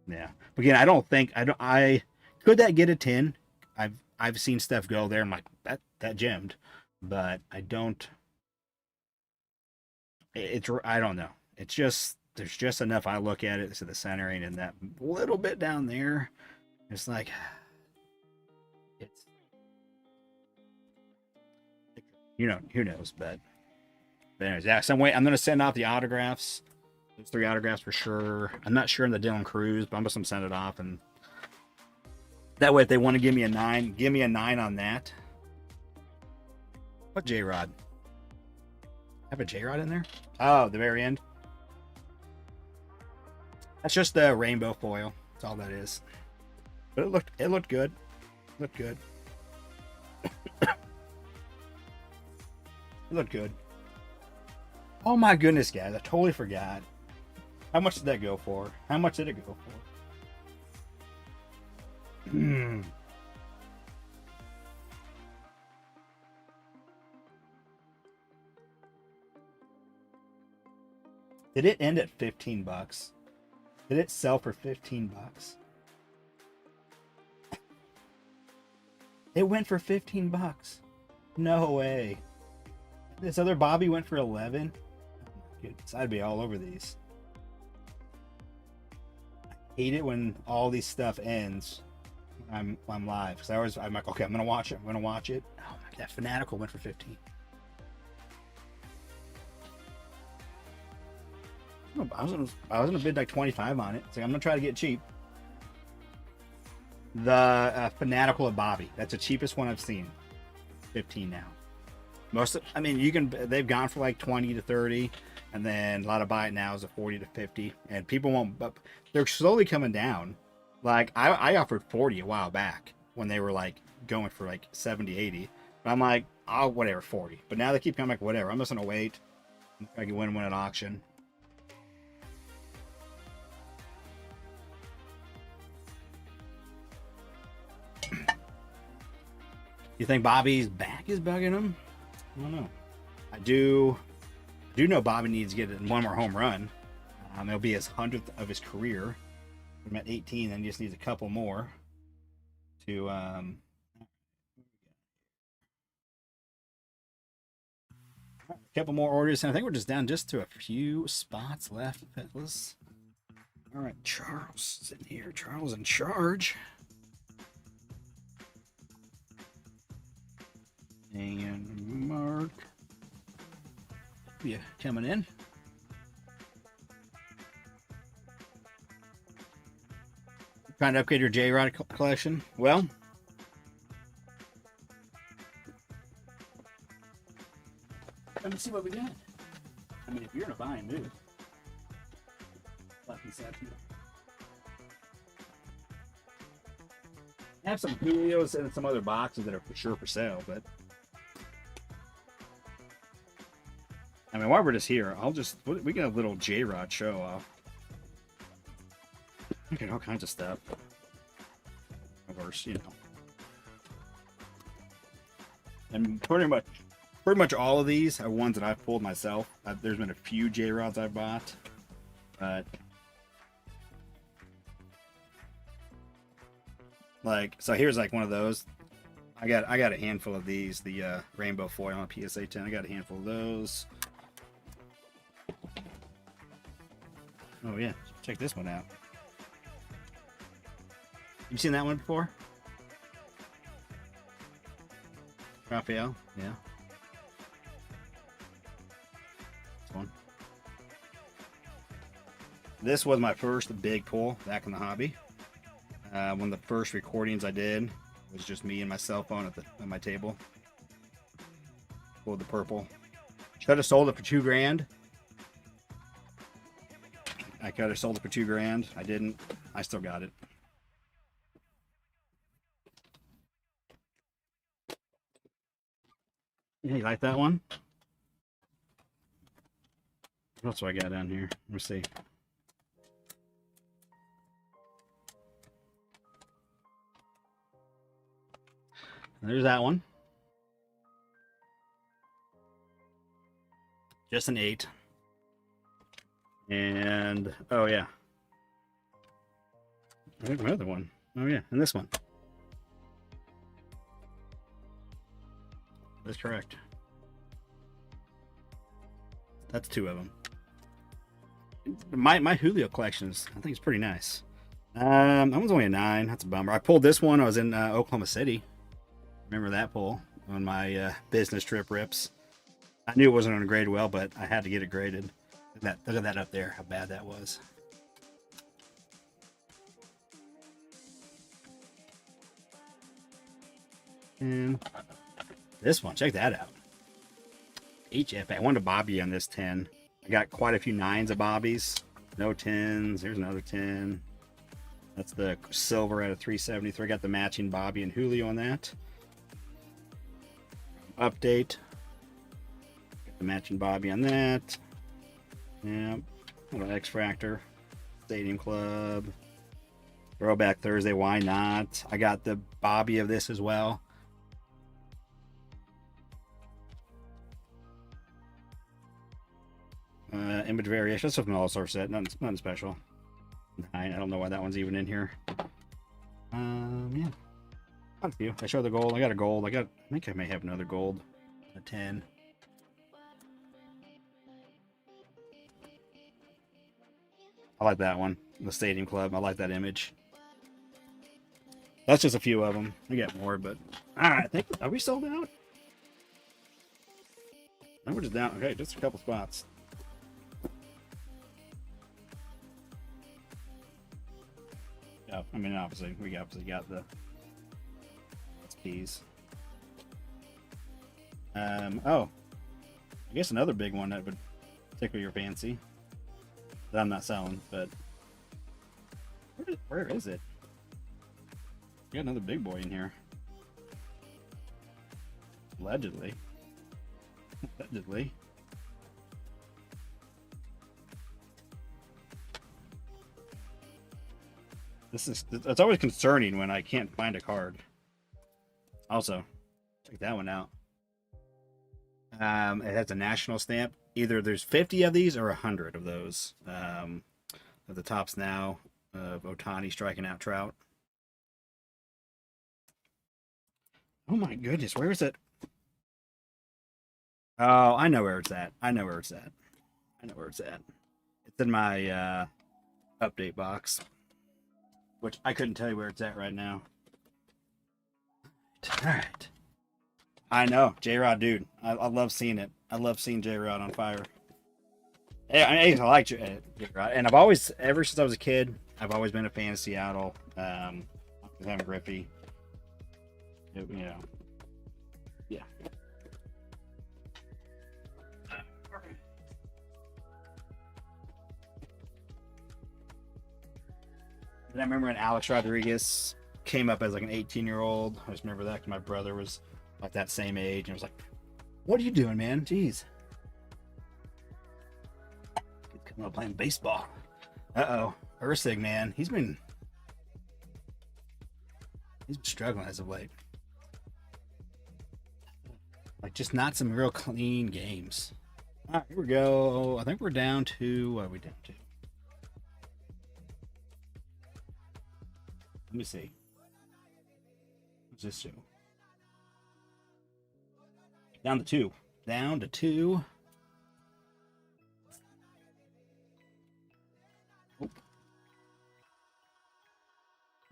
yeah. But again, I could that get a 10? I've seen stuff go there. I'm like that gemmed, but I don't. I don't know. It's just there's just enough. I look at it to the centering and that little bit down there. It's like it's who knows, but anyways, yeah. Some way I'm gonna send out the autographs. Those 3 autographs for sure. I'm not sure on the Dylan Cruz, but I'm just gonna send it off, and that way, if they want to give me a 9, give me a 9 on that. What J-Rod? Have a J-Rod in there? Oh, the very end. That's just the rainbow foil. That's all that is. But it looked good. It looked good. It looked good. Oh my goodness, guys! I totally forgot. How much did that go for? How much did it go for? Did it end at 15 bucks? Did it sell for 15 bucks? It went for 15 bucks. No way. This other Bobby went for 11. Oh my goodness, I'd be all over these. I hate it when all these stuff ends. I'm live because I'm like, okay, I'm gonna watch it. I'm gonna watch it. Oh my, that Fanatical went for 15. I was gonna bid like 25 on it. So I'm gonna try to get cheap. The Fanatical of Bobby. That's the cheapest one I've seen. 15 now. They've gone for like 20 to 30, and then a lot of buy it now is a 40 to 50, and people won't. But they're slowly coming down. Like I offered 40 a while back when they were like going for like 70, 80. But I'm like, oh whatever, 40. But now they keep coming like whatever. I'm just gonna wait. I can win at auction. You think Bobby's back is bugging him? I don't know. I do know Bobby needs to get one more home run. It'll be his 100th of his career. I'm at 18, and he just needs a couple more to a couple more orders, and I think we're just down just to a few spots left. Let's. All right, Charles is in here. Charles in charge. And Mark, yeah, coming in. Trying to upgrade your J-Rod collection. Well, let me see what we got. I mean, if you're in a buying mood, I have some Julios and some other boxes that are for sure for sale, but I mean, while we're just here, we got a little J-Rod show off. We got all kinds of stuff. Of course, And pretty much all of these are ones that I've pulled myself. There's been a few J-Rods I bought, but so here's like one of those. I got a handful of these, the rainbow foil on PSA 10. I got a handful of those. Oh yeah, check this one out. You seen that one before? Raphael, yeah. This one. This was my first big pull back in the hobby. One of the first recordings I did was just me and my cell phone at my table. Pulled the purple. Should have sold it for $2,000. I could have sold it for $2,000. I didn't. I still got it. Yeah, you like that one? What else do I got down here? Let me see. There's that one. Just an 8. And, oh yeah. There's my other one. Oh yeah, and this one. That's correct. That's 2 of them. My Julio collections, I think it's pretty nice. That one's only a 9. That's a bummer. I pulled this one. I was in Oklahoma City. Remember that pull on my business trip rips. I knew it wasn't going to grade well, but I had to get it graded. Look at that up there, how bad that was. And this one, check that out. HFA. I wanted a Bobby on this 10. I got quite a few 9s of Bobbies. No 10s. Here's another 10. That's the silver at a 373. I got the matching Bobby and Julio on that. Update. Got the matching Bobby on that. Yep. Little XFRACTOR. Stadium Club. Throwback Thursday. Why not? I got the Bobby of this as well. Image variation. That's from an all-star set. Nothing special. 9. I don't know why that one's even in here. Yeah. Quite a few. I show the gold. I got a gold. I think I may have another gold. A 10. I like that one. The Stadium Club. I like that image. That's just a few of them. We got more, but alright, I think, are we sold out? No, we're just down. Okay, just a couple spots. Yeah, I mean, obviously, we obviously got the SPs. Oh, I guess another big one that would tickle your fancy that I'm not selling, but where is it? We got another big boy in here. Allegedly. Allegedly. It's always concerning when I can't find a card. Also, check that one out. It has a national stamp. Either there's 50 of these or 100 of those. At the tops now of Ohtani striking out Trout. Oh my goodness, where is it? Oh, I know where it's at. I know where it's at. I know where it's at. It's in my update box, which I couldn't tell you where it's at right now. All right. I know, J-Rod, dude. I love seeing it. I love seeing J-Rod on fire. I like J-Rod, and I've always, ever since I was a kid, I've always been a fan of Seattle. Having Griffey, you know, yeah. And I remember when Alex Rodriguez came up as like an 18-year-old. I just remember that because my brother was like that same age, and I was like, "What are you doing, man? Jeez." He's coming up playing baseball. Uh-oh. Ursig, man. He's been struggling as of late. Like, just not some real clean games. All right, here we go. I think we're down to, what are we down to? Let me see. What's this show? Down to 2. Down to 2.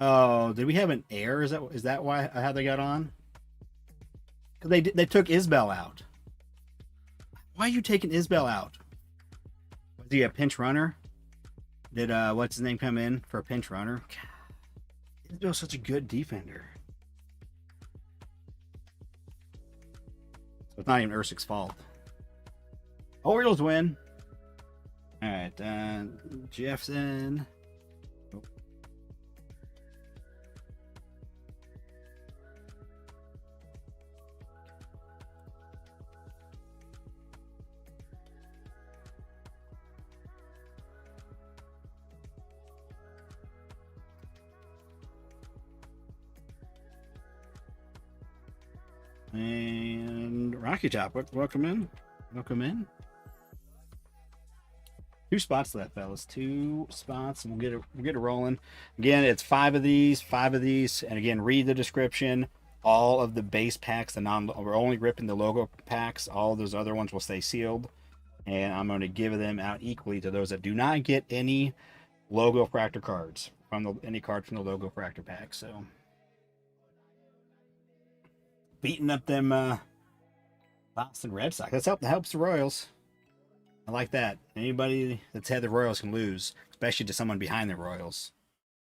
Oh, did we have an error? Is that why how they got on? Because they took Isbell out. Why are you taking Isbell out? Was he a pinch runner? Did what's his name come in for a pinch runner? God, Isbell's such a good defender. So it's not even Ursig's fault. Orioles win. All right, Jeffson. Rocky Top, welcome in. Welcome in. 2 spots left, fellas. 2 spots, and we'll get it rolling. Again, it's 5 of these, and again, read the description. All of the base packs, we're only ripping the logo packs. All those other ones will stay sealed, and I'm going to give them out equally to those that do not get any logo fractor cards from any card from the logo fractor pack. So, beating up them Boston Red Sox. That helps the Royals. I like that. Anybody that's had the Royals can lose, especially to someone behind the Royals.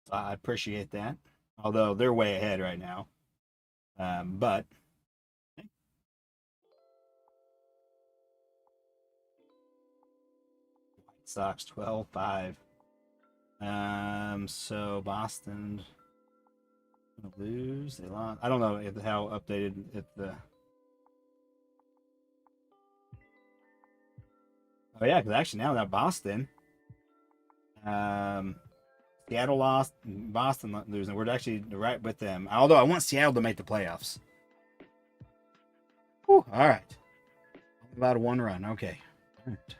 So I appreciate that. Although they're way ahead right now. But White Sox 12-5. So Boston gonna lose. They lost. I don't know how updated the. Oh yeah, because actually now that Boston, Seattle lost, Boston losing. We're actually right with them. Although I want Seattle to make the playoffs. Whew, all right, about 1 run. Okay, all right.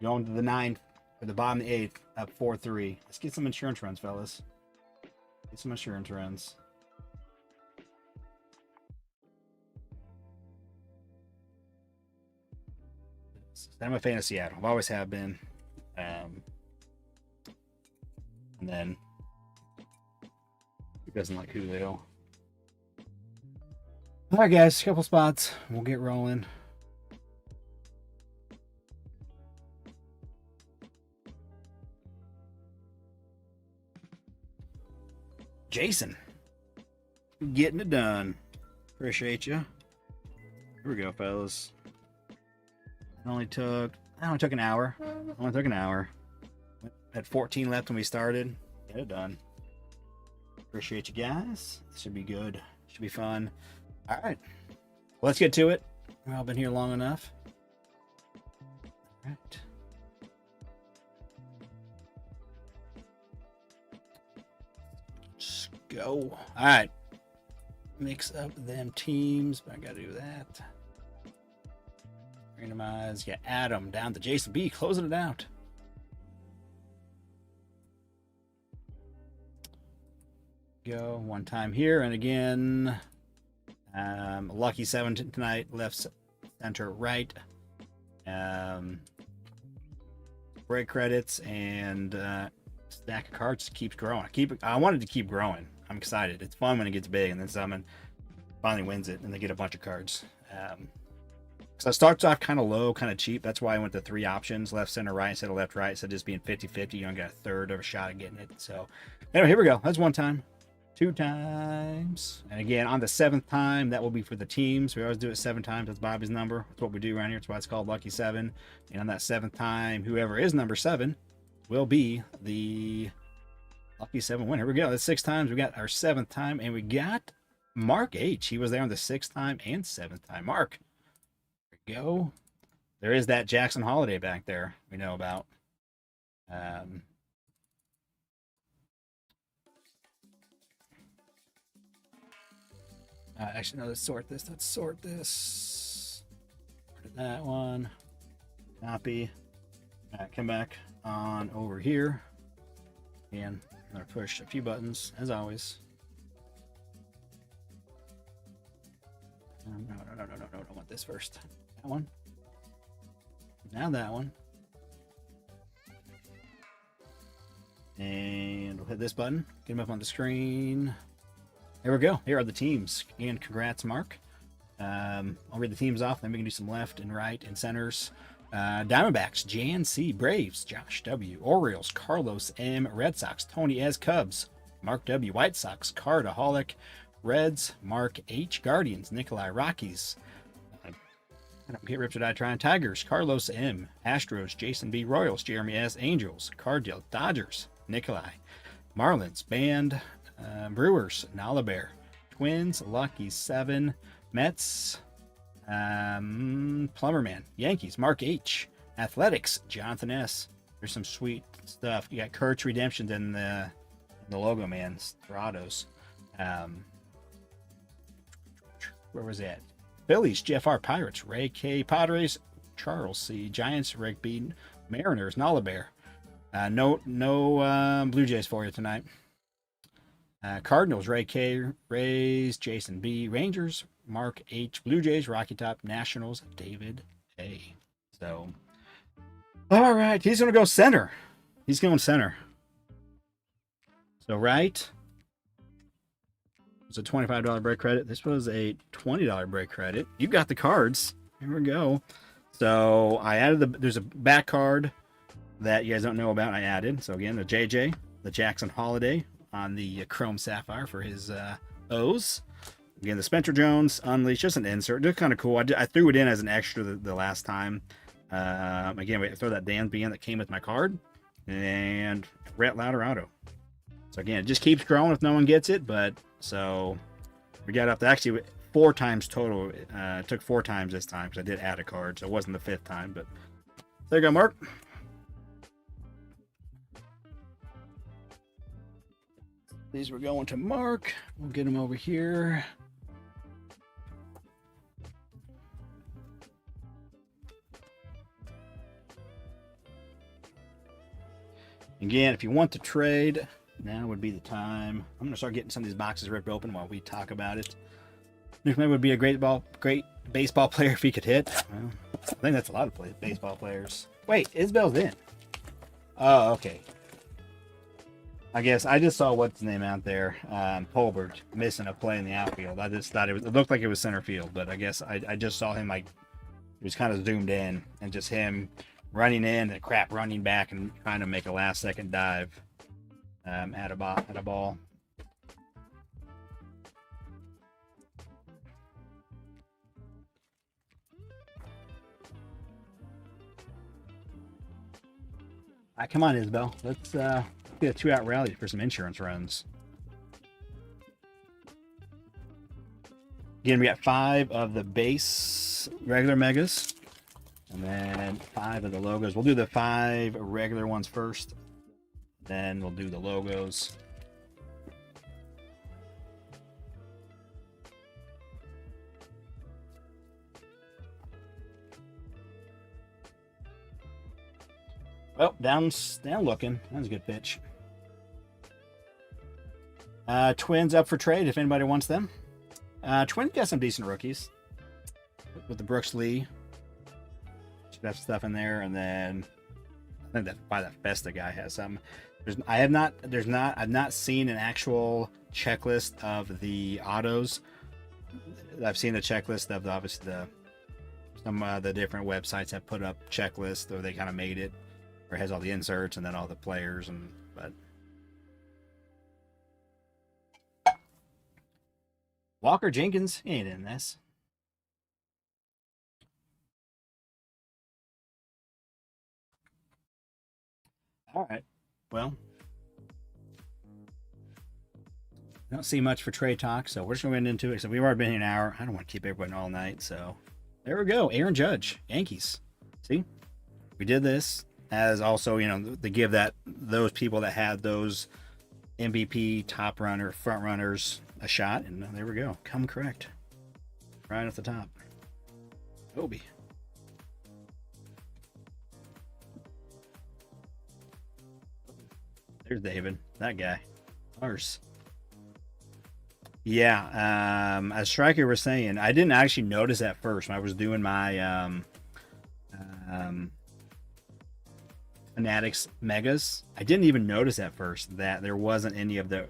Going to the 9th or the bottom of the 8th, up 4-3. Let's get some insurance runs, fellas. Get some insurance runs. I'm a fan of Seattle. I always have been. And then he doesn't like Julio. All right, guys, a couple spots. We'll get rolling. Jason, getting it done. Appreciate you. Here we go, fellas. It only took an hour. Had 14 left when we started. Get it done. Appreciate you guys. This should be good. Should be fun. All right. Well, let's get to it. We've all been here long enough. All right. Let's go. All right. Mix up them teams, but I got to do that. Randomize. Yeah, Adam down to Jason B. Closing it out. Go one time here, and again, lucky 7 tonight. Left, center, right. Break credits and stack of cards keeps growing. I wanted to keep growing. I'm excited. It's fun when it gets big, and then someone finally wins it, and they get a bunch of cards. So it starts off kind of low, kind of cheap. That's why I went to 3 options, left, center, right, instead of left, right. Instead of just being 50-50, you only got a third of a shot at getting it. So anyway, here we go. That's 1 time. 2 times. And again, on the 7th time, that will be for the teams. We always do it 7 times. That's Bobby's number. That's what we do around here. That's why it's called Lucky 7. And on that 7th time, whoever is number 7 will be the Lucky 7 winner. Here we go. That's 6 times. We got our 7th time, and we got Mark H. He was there on the 6th time and 7th time. Mark. There we go. There is that Jackson Holiday back there we know about. Actually, no, let's sort this. Sort that one. Copy. Come back on over here. And I'm going to push a few buttons, as always. No. I want this first. That one. Now that one. And we'll hit this button. Get them up on the screen. There we go. Here are the teams. And congrats, Mark. I'll read the teams off, then we can do some left and right and centers. Diamondbacks, Jan C. Braves, Josh W. Orioles, Carlos M. Red Sox, Tony S. Cubs, Mark W. White Sox, Cardaholic, Reds, Mark H. Guardians, Nikolai Rockies. I don't get ripped, did I try? Tigers, Carlos M. Astros, Jason B. Royals, Jeremy S. Angels, Cardinals, Dodgers, Nikolai. Marlins, Band, Brewers, Nalabear, Twins, Lucky 7, Mets, Plumberman, Yankees, Mark H, Athletics, Jonathan S. There's some sweet stuff. You got Kurt's Redemptions and the logo, man. Dorados. Where was that? Phillies, GFR Pirates, Ray K. Padres, Charles C. Giants, Rick B. Mariners, Nala Bear. No Blue Jays for you tonight. Cardinals, Ray K. Rays, Jason B. Rangers, Mark H. Blue Jays, Rocky Top, Nationals, David A. So, all right, he's going to go center. He's going center. So, right. It's a $25 break credit. This was a $20 break credit. You got the cards. Here we go. So, I added there's a back card that you guys don't know about. I added. So, again, the JJ, the Jackson Holiday on the Chrome Sapphire for his O's. Again, the Spencer Jones Unleashed, just an insert. Just kind of cool. I threw it in as an extra the last time. Again, we throw that Dansby in that came with my card. And Rhett Lauderado. So again, it just keeps growing if no one gets it. But so we got up to actually 4 times total. It took 4 times this time because I did add a card. So it wasn't the 5th time. But there you go, Mark. These were going to Mark. We'll get them over here. Again, if you want to trade, now would be the time. I'm going to start getting some of these boxes ripped open while we talk about it. Nick May would be a great baseball player if he could hit. Well, I think that's a lot of baseball players. Wait, Isbell's in. Oh, okay. I guess I just saw what's his name out there, Tolbert, missing a play in the outfield. I just thought it looked like it was center field, but I guess I just saw him like he was kind of zoomed in and just him running in and running back and trying to make a last second dive at a ball. Come on, Isabel. Let's get a 2-out rally for some insurance runs. Again, we got 5 of the base regular megas, and then 5 of the logos. We'll do the 5 regular ones first, then we'll do the logos. Oh, down looking. That was a good pitch. Twins up for trade if anybody wants them. Twins got some decent rookies with the Brooks Lee. Should have stuff in there, and then I think that Festa guy has some. I've not seen an actual checklist of the autos. I've seen the checklist of obviously some of the different websites have put up checklists, or they kind of made it. Or has all the inserts and then all the players, but Walker Jenkins ain't in this. All right, well, I don't see much for trade talk, so we're just going into it. So we've already been here an hour. I don't want to keep everyone all night, so there we go. Aaron Judge, Yankees. See, we did this. As also, to give those people that had those MVP top runner front runners a shot, and there we go. Come correct, right at the top. Obi. There's David, that guy. Ours. Yeah. As Striker was saying, I didn't actually notice at first when I was doing my Fanatics Megas. I didn't even notice at first that there wasn't any of the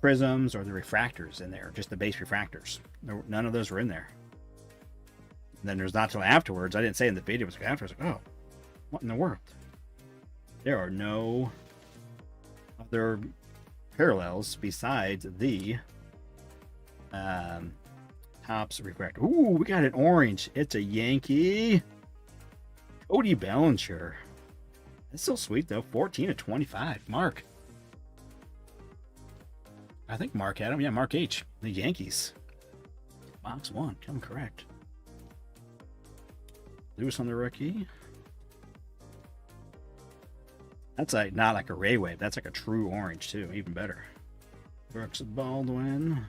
prisms or the refractors in there, just the base refractors. None of those were in there. And then there's not till afterwards. I didn't say in the video, it was afterwards. Like, oh, what in the world? There are no other parallels besides the Topps refractor. Ooh, we got an orange. It's a Yankee. Cody Bellinger. That's so sweet though. 14/25. Mark. I think Mark had him. Yeah, Mark H. The Yankees. Box 1. Come correct. Lewis on the rookie. That's not like a Ray Wave. That's like a true orange too. Even better. Brooks Baldwin.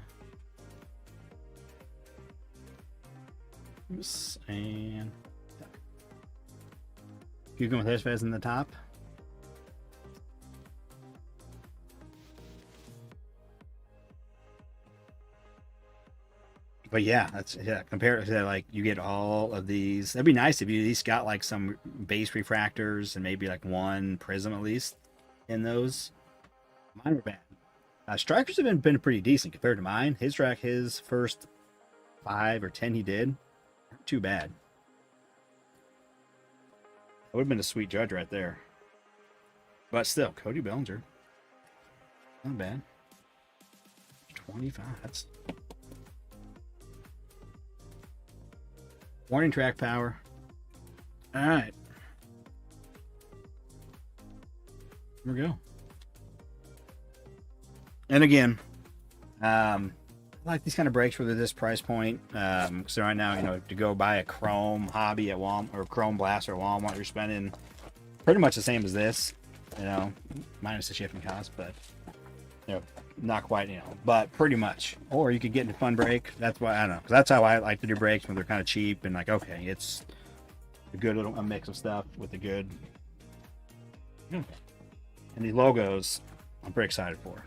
Oops, and you going with Hezfez in the top. But yeah, that's compared to like you get all of these. That'd be nice if you at least got like some base refractors and maybe like one prism at least in those. Mine were bad. Strikers have been pretty decent compared to mine. His first 5 or 10 he did, not too bad. That would have been a sweet judge right there. But still, Cody Bellinger, not bad. 25. That's warning track power. All right. Here we go. And again, I like these kind of breaks where they're this price point. So right now, you know, to go buy a Chrome Hobby at Walmart or Chrome Blaster at Walmart, you're spending pretty much the same as this, you know, minus the shipping cost, but you know, not quite, you know, but pretty much. Or you could get into fun break. That's why I don't know, because that's how I like to do breaks when they're kind of cheap and like, okay, it's a good little mix of stuff with the good. And these logos, I'm pretty excited for.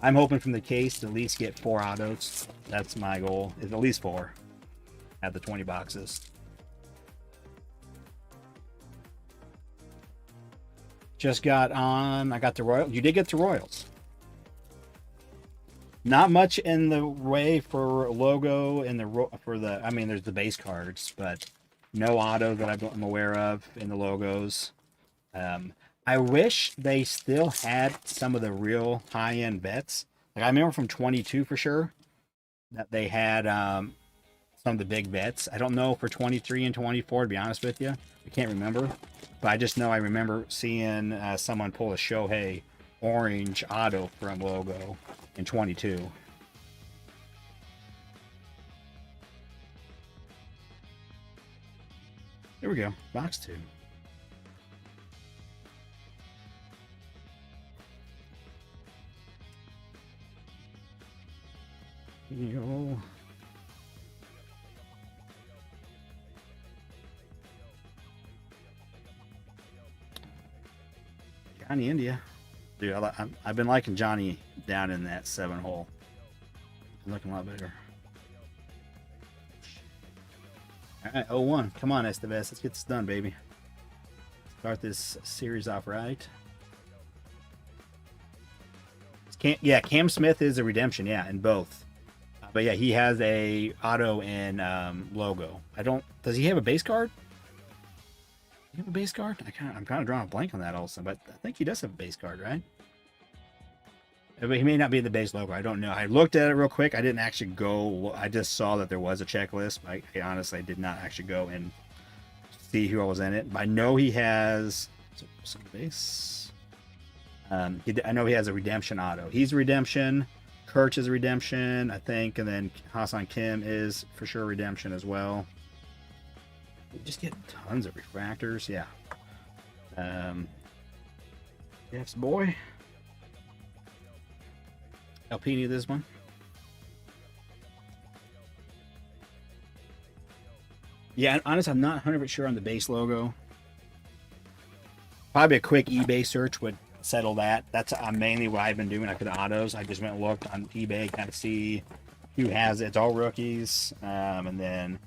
I'm hoping from the case to at least get 4 autos. That's my goal, is at least 4 at the 20 boxes. Just got on, I got the Royal. You did get the Royals. Not much in the way for logo and I mean, there's the base cards, but no auto that I'm aware of in the logos. I wish they still had some of the real high-end bets. Like I remember from 22 for sure that they had some of the big bets. I don't know for 23 and 24, to be honest with you. I can't remember. But I just know I remember seeing someone pull a Shohei orange auto from logo in 22. Here we go. Box 2. Yo. Johnny India. Dude, I've been liking Johnny down in that 7 hole. Looking a lot better. Alright, 0-1. Come on, Estevez. Let's get this done, baby. Start this series off right. Cam Smith is a redemption, yeah, in both. But yeah, he has a auto and logo. Does he have a base card? Does he have a base card? I'm kind of drawing a blank on that also, but I think he does have a base card, right? But he may not be in the base logo. I don't know. I looked at it real quick. I didn't actually go. I just saw that there was a checklist. I honestly did not actually go and see who was in it. But I know he has some base. I know he has a redemption auto. He's a redemption. Kirch is a redemption, I think, and then Hassan Kim is for sure redemption as well. We just get tons of refractors, yeah. Yes, boy. Alpini, this one. Yeah, honestly, I'm not 100% sure on the base logo. Probably a quick eBay search would settle that. That's mainly what I've been doing. I could autos. I just went and looked on eBay, kind of see who has it. It's all rookies, and then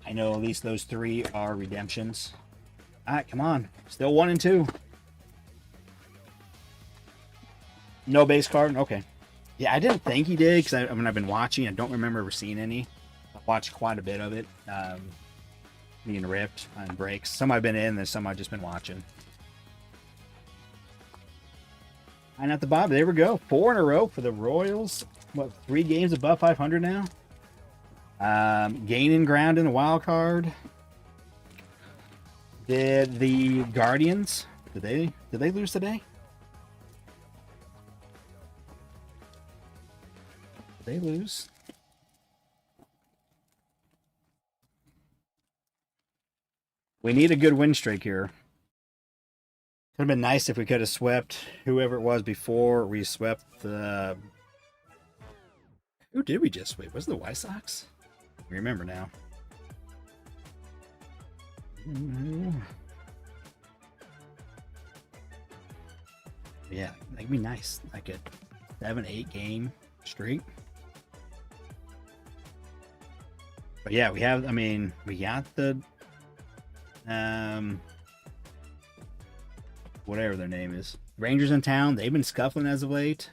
I know at least those 3 are redemptions. All right, come on. Still 1 and 2. No base card. Okay. Yeah, I didn't think he did because I've been watching. I don't remember ever seeing any. I watched quite a bit of it. Being ripped on breaks. Some I've been in, and some I've just been watching. And at the bottom, there we go. 4 in a row for the Royals. What, 3 games above 500 now? Gaining ground in the wild card. Did the Guardians, did they lose today? Did they lose? We need a good win streak here. Could have been nice if we could have swept whoever it was before we swept the. Who did we just sweep? Was it the White Sox? Remember now. Yeah, that'd be nice. Like a 7-8 game streak. But yeah, we have, I mean, we got the whatever their name is. Rangers in town. They've been scuffling as of late.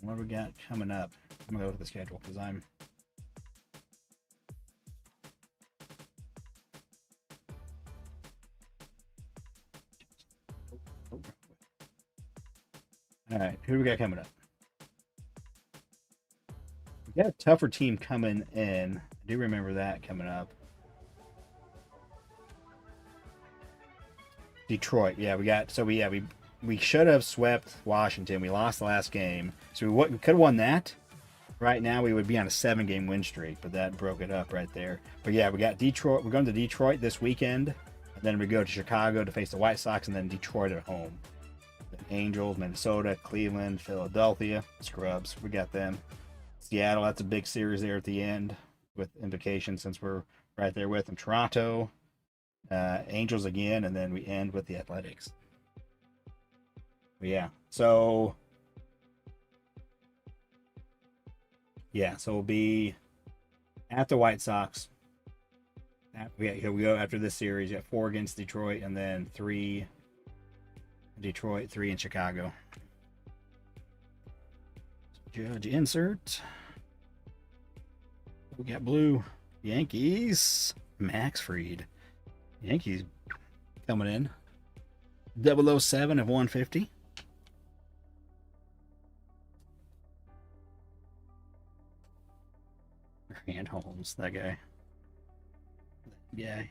What do we got coming up? I'm gonna go to the schedule because I'm all right. Who do we got coming up? We got a tougher team coming in. I do remember that coming up. Detroit. Yeah, we got we should have swept Washington. We lost the last game, so we could have won that. Right now, we would be on a 7-game win streak, but that broke it up right there. But yeah, we got Detroit. We're going to Detroit this weekend, and then we go to Chicago to face the White Sox, and then Detroit at home. The Angels, Minnesota, Cleveland, Philadelphia, Scrubs. We got them. Seattle. That's a big series there at the end with implications since we're right there with them. Toronto, Angels again, and then we end with the Athletics. But yeah, so we'll be at the White Sox. We go after this series. You got 4 against Detroit, and then 3 Detroit, 3 in Chicago. Judge insert. We got blue Yankees. Max Fried. Yankees coming in. 007 of 150. Rand Holmes, that guy. Yeah.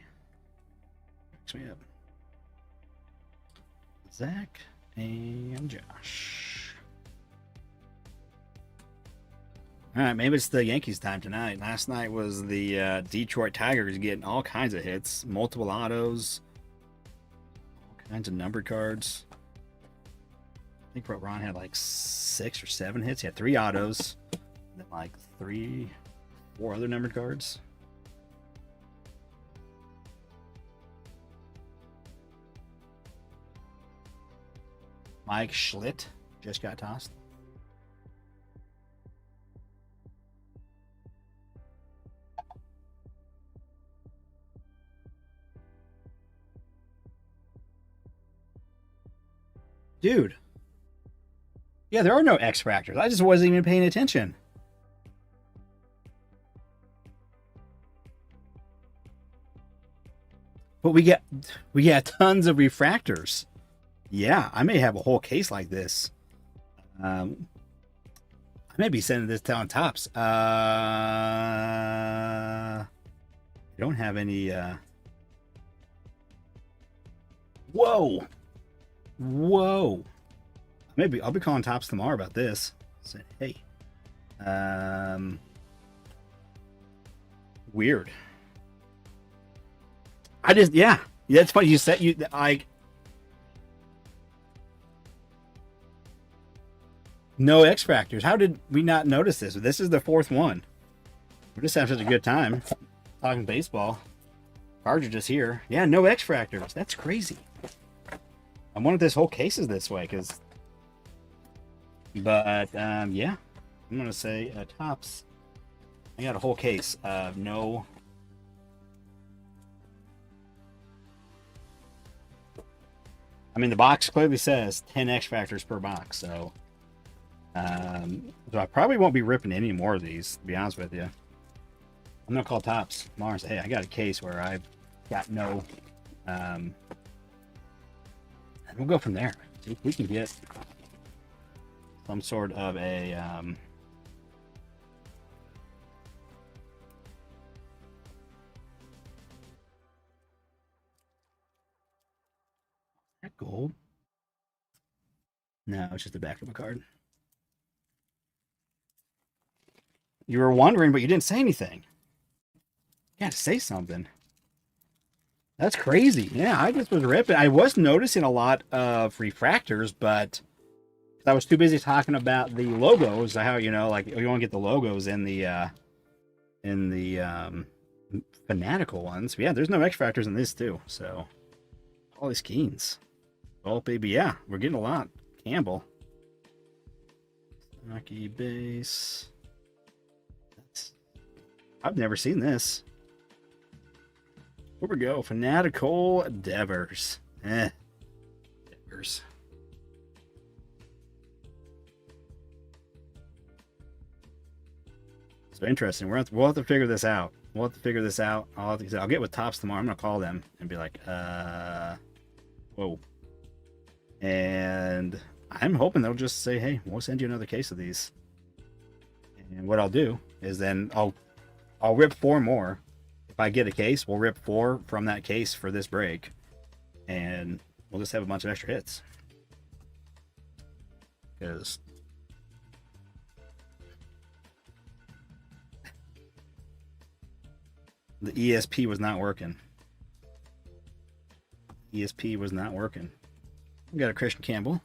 Mix me up. Zach and Josh. All right, maybe it's the Yankees' time tonight. Last night was the Detroit Tigers getting all kinds of hits, multiple autos, all kinds of numbered cards. I think Ron had like 6 or 7 hits. He had 3 autos, and then like 3, 4 other numbered cards. Mike Schlitt just got tossed. Dude. Yeah, there are no XFRACTORS. I just wasn't even paying attention. But we get tons of refractors. Yeah, I may have a whole case like this. I may be sending this down tops. I don't have any. Whoa. Maybe I'll be calling tops tomorrow about this. Say, hey. Weird. Yeah, it's funny. You said no XFRACTORS. How did we not notice this? This is the 4th one. We're just having such a good time talking baseball. Cards are just here. Yeah, no XFRACTORS. That's crazy. I wanted this whole case is this way but yeah, I'm gonna say tops. I got a whole case of no. I mean, the box clearly says 10 XFRACTORS per box, so I probably won't be ripping any more of these, to be honest with you. I'm gonna call tops tomorrow and say, hey, I got a case where I've got no, and we'll go from there. See if we can get some sort of a that gold. No, it's just the back of a card. You were wondering, but you didn't say anything. You got to say something. That's crazy. Yeah, I just was ripping. I was noticing a lot of refractors, but I was too busy talking about the logos. How, like, you want to get the logos in the in the fanatical ones. But yeah, there's no XFRACTORS in this too. So all these Keens. Oh baby, yeah, we're getting a lot. Campbell. Rocky base. I've never seen this. Here we go. Fanatical Devers. Devers. So interesting. We'll have to figure this out. We'll have to figure this out. I'll get with Tops tomorrow. I'm gonna call them and be like, whoa. And I'm hoping they'll just say, hey, we'll send you another case of these. And what I'll do is then I'll rip 4 more. If I get a case, we'll rip 4 from that case for this break. And we'll just have a bunch of extra hits. Because the ESP was not working. ESP was not working. We got a Christian Campbell.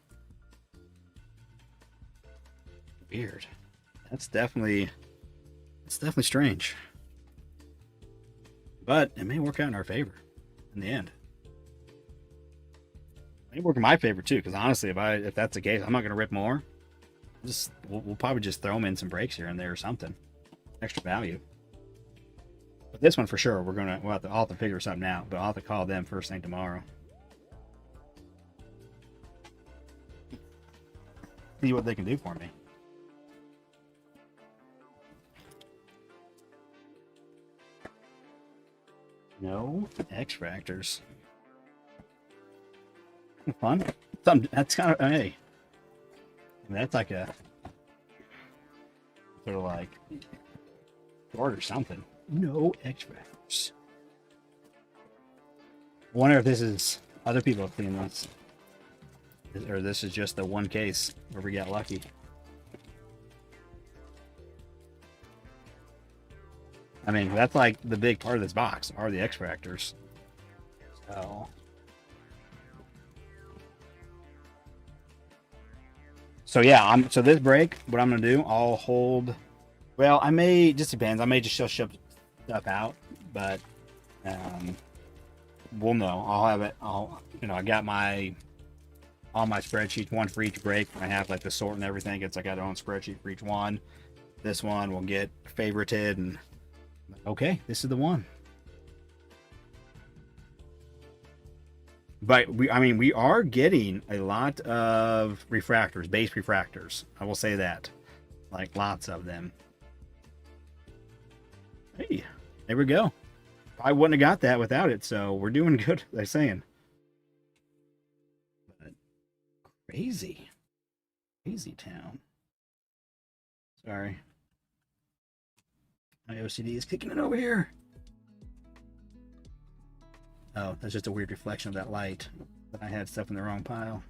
Weird. That's definitely strange. But it may work out in our favor in the end. It may work in my favor too, because honestly, if that's the case, I'm not gonna rip more. We'll probably just throw them in some breaks here and there or something. Extra value. But this one for sure, I'll have to figure something out, but I'll have to call them first thing tomorrow. See what they can do for me. No XFRACTORS. Fun. That's kind of, hey. That's like a sort of like short or something. No XFRACTORS. I wonder if this is other people have seen this, or this is just the one case where we got lucky. I mean, that's like the big part of this box are the XFRACTORS. So yeah, so this break, what I'm gonna do, I'll hold. Well, I may, just depends. I may just ship stuff out, but we'll know. I'll have it. I got all my spreadsheets, one for each break. I have like the sort and everything. It's like I got my own spreadsheet for each one. This one will get favorited, and okay, this is the one. But we are getting a lot of refractors, base refractors. I will say that, like lots of them. Hey, there we go. I wouldn't have got that without it, so we're doing good. They're saying. But crazy town. Sorry, my OCD is kicking it over here. Oh, that's just a weird reflection of that light. But I had stuff in the wrong pile.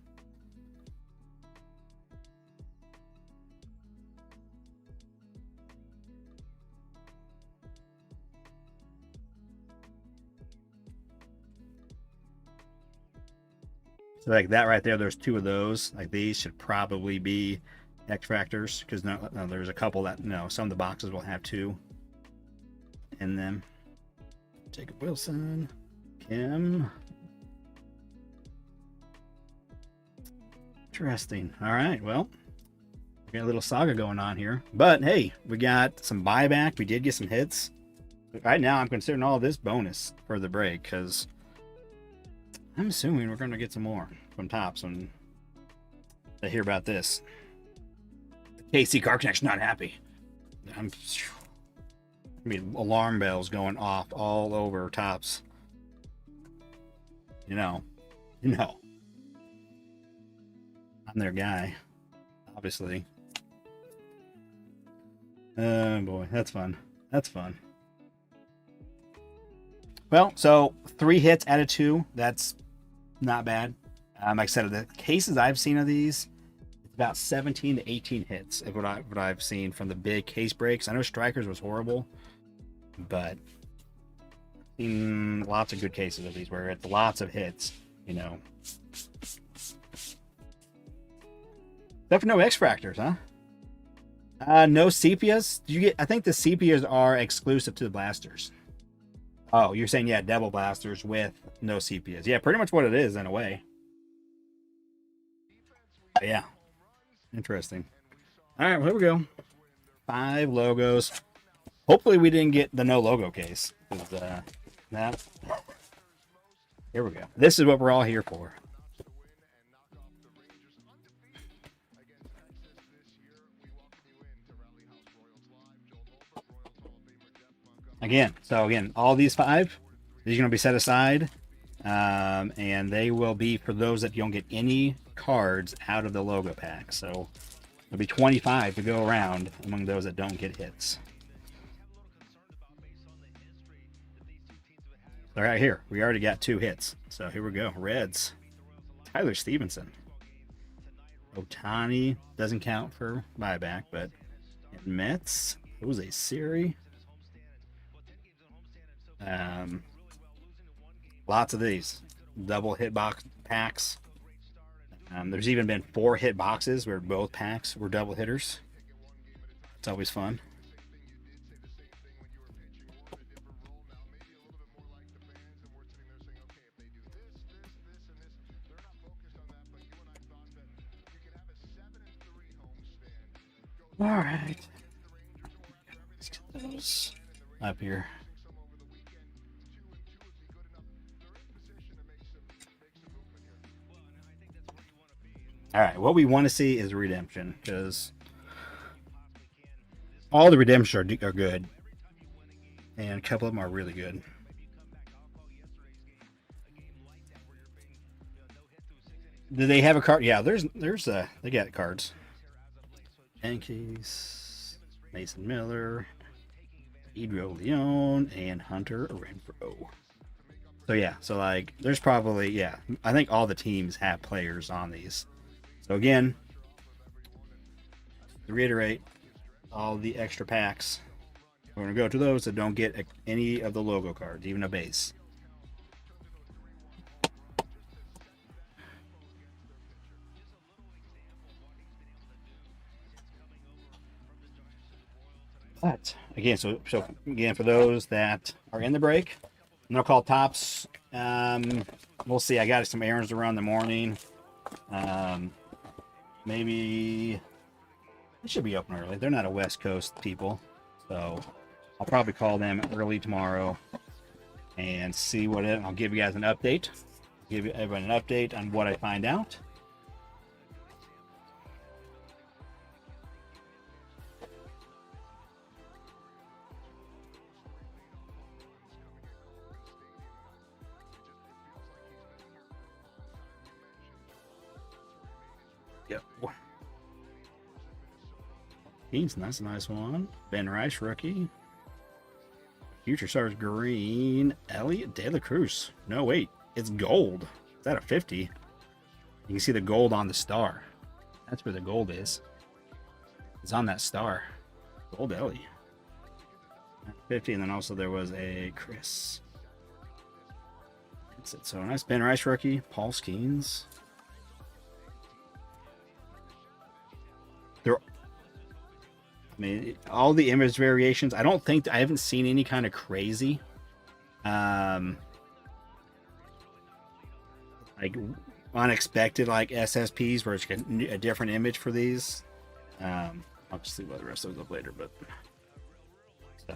So like that right there, there's 2 of those. Like these should probably be XFRACTORS, because no, there's a couple that, some of the boxes will have 2 in them. Jacob Wilson. Kim. Interesting. All right. Well, we got a little saga going on here. But hey, we got some buyback. We did get some hits. Right now, I'm considering all this bonus for the break, because I'm assuming we're going to get some more from Tops when they hear about this. The KC Car Connection not happy. Alarm bells going off all over Tops. I'm their guy, obviously. Oh boy, that's fun. Well, so 3 hits out of 2. That's not bad. Like I said, the cases I've seen of these, it's about 17 to 18 hits of what I've seen from the big case breaks. I know Strikers was horrible, but I've seen lots of good cases of these where it's lots of hits. Except for no XFRACTORS, huh? No sepias. You get. I think the sepias are exclusive to the blasters. Oh, you're saying yeah, devil blasters with no sepias. Yeah, pretty much what it is in a way. But yeah, interesting. All right, well, here we go. 5 logos. Hopefully, we didn't get the no logo case. That. Here we go. This is what we're all here for. Again, all these 5, these are going to be set aside, and they will be for those that don't get any cards out of the logo pack. So there'll be 25 to go around among those that don't get hits. All right, here we already got 2 hits. So here we go. Reds. Tyler Stevenson. Otani doesn't count for buyback, but Mets. Jose Siri. Lots of these double hit box packs. There's even been 4 hit boxes where both packs were double hitters. It's always fun. All right, let's get those up here. All right, what we want to see is redemption, because all the redemptions are good, and a couple of them are really good. Do they have a card? Yeah, there's they got cards. Yankees, Mason Miller, Edro Leon, and Hunter Renfroe. So yeah, so like there's probably, yeah, I think all the teams have players on these. So again, to reiterate, all the extra packs, we're going to go to those that don't get any of the logo cards, even a base. But again, so again, for those that are in the break, I'm gonna call tops. We'll see. I got some errands to run in the morning. Maybe they should be open early. They're not a West Coast people, so I'll probably call them early tomorrow and see what it. I'll give you guys an update. Give everyone an update on what I find out. Yep. That's a nice one. Ben Rice, rookie. Future Stars green. Elliot De La Cruz. No, wait. It's gold. Is that a 50? You can see the gold on the star. That's where the gold is. It's on that star. Gold Ellie. 50, and then also there was a Chris. That's it. So nice Ben Rice rookie. Paul Skeens. I mean, all the image variations. I haven't seen any kind of crazy, like unexpected like SSPs where it's a different image for these. I'll just see what the rest of those up later, but so.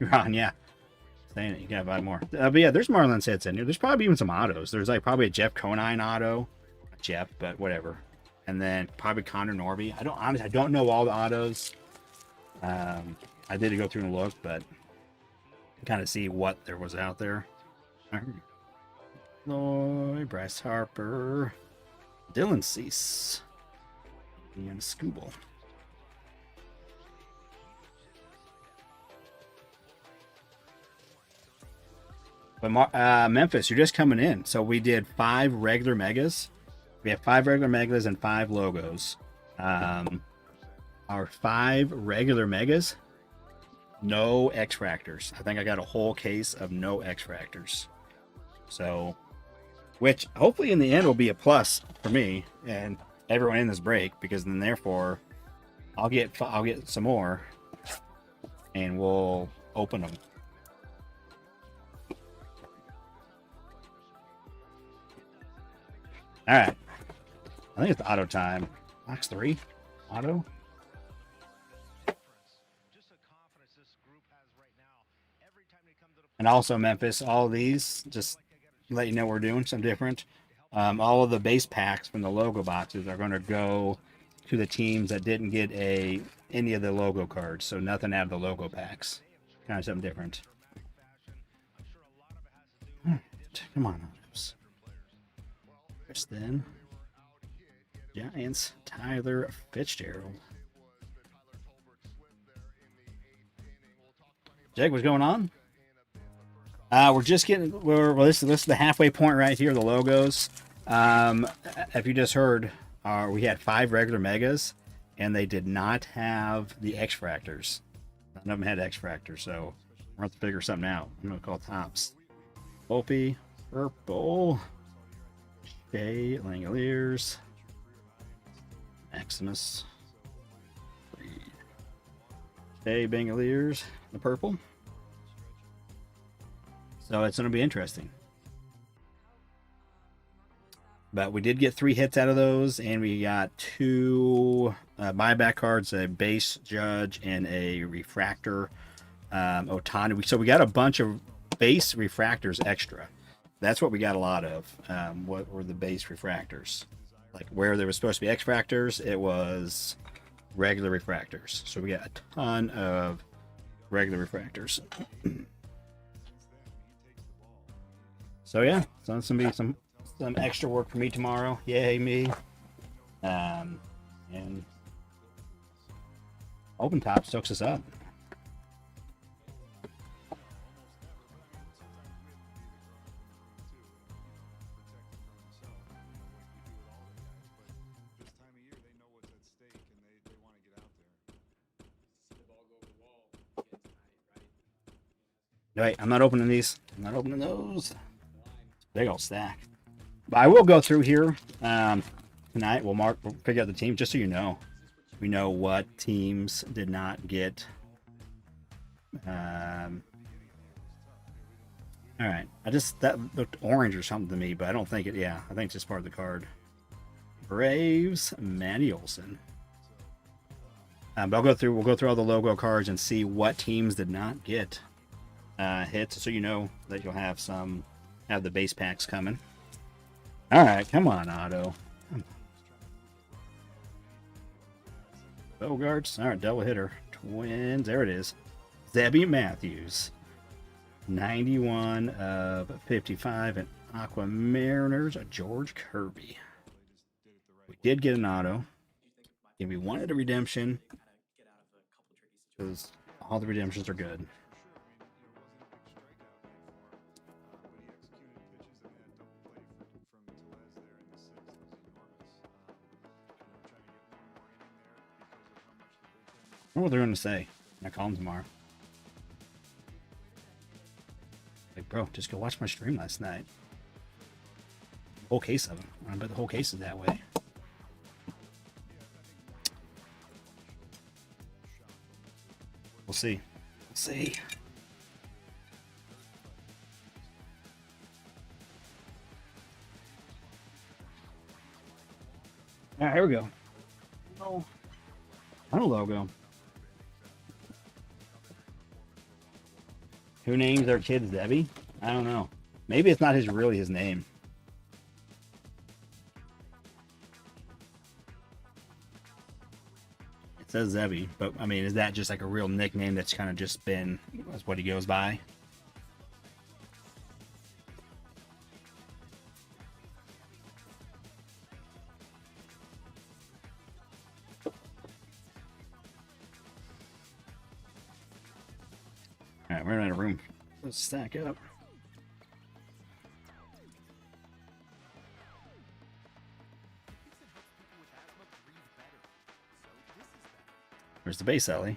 Ron, yeah. Saying it, you gotta buy more. But yeah, there's Marlins hits in here. There's probably even some autos. There's like probably a Jeff Conine auto, Jeff, but whatever. And then probably Connor Norby. I don't know all the autos. I did go through and look, but kind of see what there was out there. Lloyd, Bryce Harper, Dylan Cease, and Scooble. But Memphis, you're just coming in. So we did 5 regular megas. We have 5 regular megas and 5 logos. Our 5 regular megas, no XFRACTORS. I think I got a whole case of no XFRACTORS. So which hopefully in the end will be a plus for me and everyone in this break, because then therefore I'll get some more and we'll open them. All right, I think it's auto time. Box 3 auto. And also Memphis, all of these, just let you know we're doing some different. All of the base packs from the logo boxes are going to go to the teams that didn't get any of the logo cards, so nothing out of the logo packs. Kind of something different. Come on, Kristen. Giants, Tyler Fitzgerald. Jake, what's going on? We're just getting, this is the halfway point right here, the logos. If you just heard, we had 5 regular megas, and they did not have the XFRACTORS. None of them had XFRACTORS, so we're going to have to figure something out. I'm going to call Tops. Opie, Purple, Shea, Langoliers, Maximus, Shea, Bangaliers, the purple. So it's going to be interesting. But we did get 3 hits out of those, and we got 2 buyback cards, a base judge and a refractor Otani. So we got a bunch of base refractors extra. That's what we got a lot of. What were the base refractors? Like where there was supposed to be XFRACTORS, it was regular refractors. So we got a ton of regular refractors. So yeah, so it's gonna be some extra work for me tomorrow. Yay me! And Open Top soaks us up. Wait, I'm not opening these. I'm not opening those. Big old stack. But I will go through here tonight. We'll figure out the team, just so you know. We know what teams did not get. All right. That looked orange or something to me, but I don't think it. Yeah, I think it's just part of the card. Braves, Matty Olson. But we'll go through all the logo cards and see what teams did not get hits, so you know that you'll have the base packs coming. All right, come on, Otto. Bogarts. All right, double hitter. Twins. There it is. Zebby Matthews. 91 of 55. And Aqua Mariners. George Kirby. We did get an auto. And we wanted a redemption, because all the redemptions are good. I wonder what they're going to say. I call them tomorrow. Like, bro, just go watch my stream last night. Whole case of them. I bet the whole case is that way. We'll see. We'll see. All right, here we go. Oh, no logo. Who names their kids Debbie? I don't know. Maybe it's not really his name. It says Zebby, but I mean, is that just like a real nickname that's kind of just been, that's what he goes by? All right, we're out of room. Let's stack up. Where's the base, Ellie?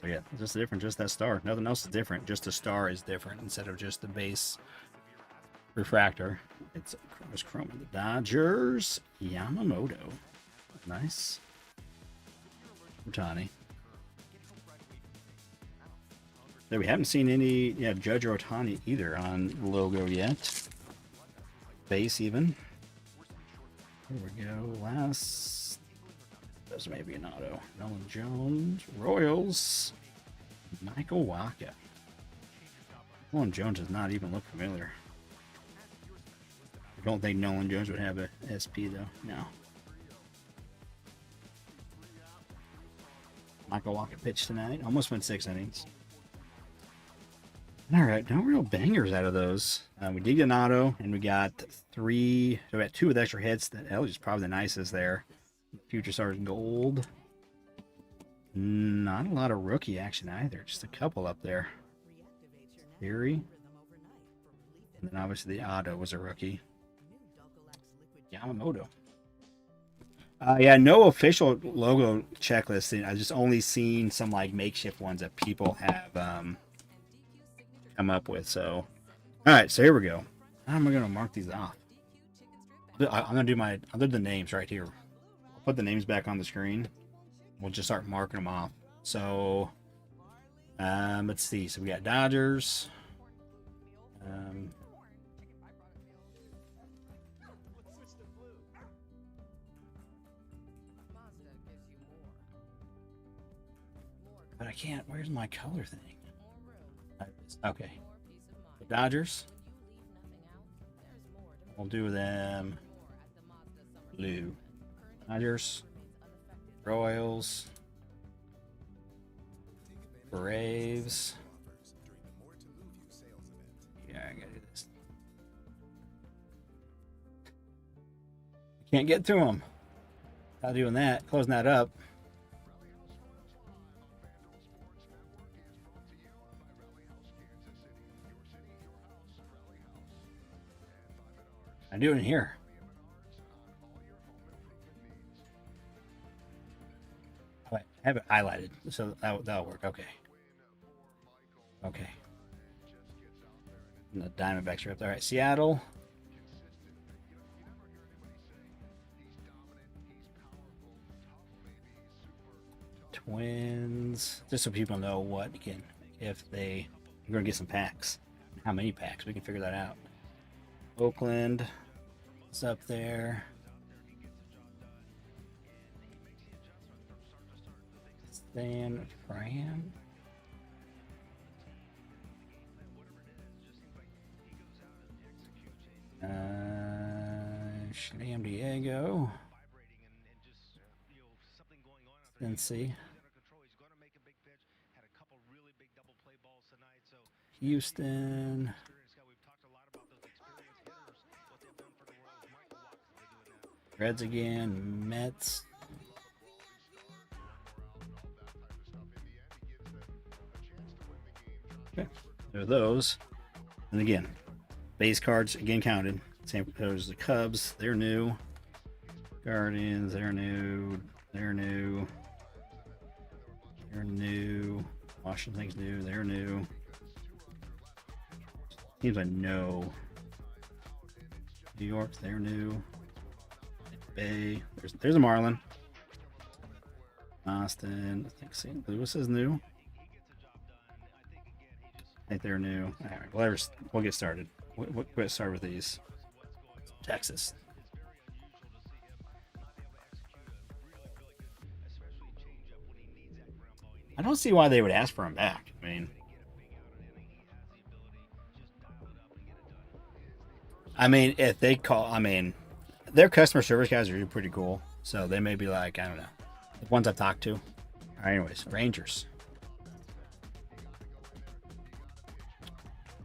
So yeah, just different, just that star. Nothing else is different. Just the star is different instead of just the base. refractor. It's chrome. The Dodgers, Yamamoto. Nice. Otani. So we haven't seen any, Judge or Otani either on the logo yet. Base even. Here we go. Last. This may be an auto. Nolan Jones. Royals. Michael Wacha. Nolan Jones does not even look familiar. I don't think Nolan Jones would have a SP though. No. Michael Wacha pitched tonight. Almost went 6 innings. All right, no real bangers out of those. We did get an auto, and we got 3. So we got 2 with extra hits. That L is probably the nicest there. Future Stars Gold. Not a lot of rookie action either. Just a couple up there. Theory. And then obviously the auto was a rookie. Yamamoto. Yeah, no official logo checklist. I've just only seen some like makeshift ones that people have come up with. So, all right, so here we go. How am I going to mark these off? I'm going to do I'll do the names right here. I'll put the names back on the screen. We'll just start marking them off. So, let's see. So we got Dodgers. But I can't. Where's my color thing? Okay. The Dodgers. We'll do them blue. Dodgers. Royals. Braves. Yeah, I gotta do this. Can't get through them. Without doing that, closing that up. I do it in here. Oh, I have it highlighted, so that'll work. Okay. Okay. And the Diamondbacks are up there. All right, Seattle. Twins. Just so people know what, again, if we're going to get some packs. How many packs? We can figure that out. Oakland. Up there. San Fran. San Diego. Cincy. Houston. Reds again, Mets. Okay, there are those. And again, base cards again counted. Same. There's the Cubs. They're new. Guardians. They're new. They're new. They're new. Washington's new. They're new. Teams I know. New York. They're new. Bay. There's a Marlin. Austin. I think St. Louis is new. I think they're new. All right, we'll get started. We'll start with these. Texas. I don't see why they would ask for him back. I mean, if they call, their customer service guys are pretty cool. So they may be like, I don't know. The ones I've talked to. All right, anyways, Rangers.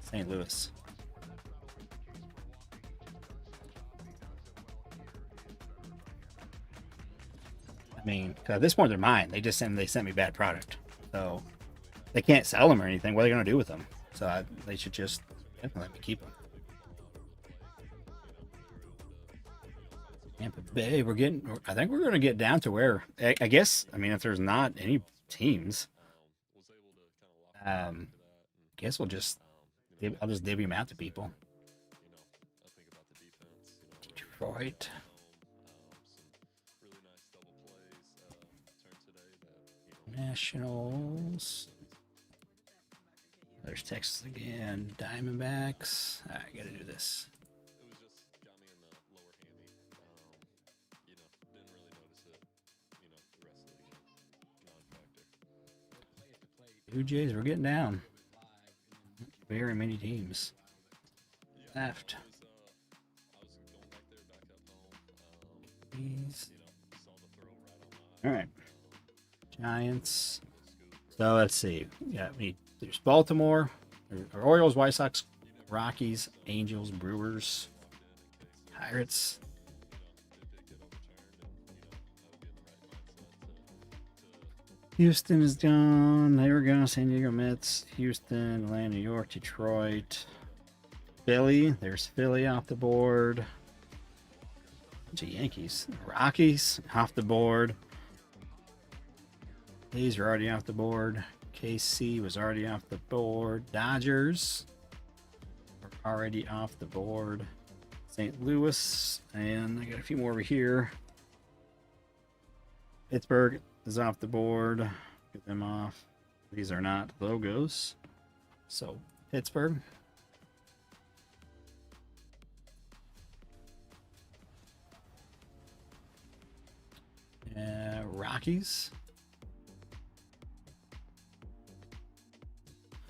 St. Louis. I mean, 'cause at this point they're mine. They sent me bad product. So they can't sell them or anything. What are they going to do with them? So they should just definitely let me keep them. Tampa Bay, I think we're going to get down to where, I guess, if there's not any teams, I guess I'll just divvy them out to people. Detroit. Nationals. There's Texas again. Diamondbacks. I gotta do this. Blue Jays, we're getting down. Very many teams left. All right. Giants. So let's see. Yeah, there's Baltimore, Orioles, White Sox, Rockies, Angels, Brewers, Pirates. Houston is gone. There we go. San Diego Mets, Houston, Atlanta, New York, Detroit, Philly. There's Philly off the board. Bunch of Yankees. Rockies off the board. These are already off the board. KC was already off the board. Dodgers are already off the board. St. Louis, and I got a few more over here. Pittsburgh is off the board. Get them off. These are not logos. So Pittsburgh. Rockies.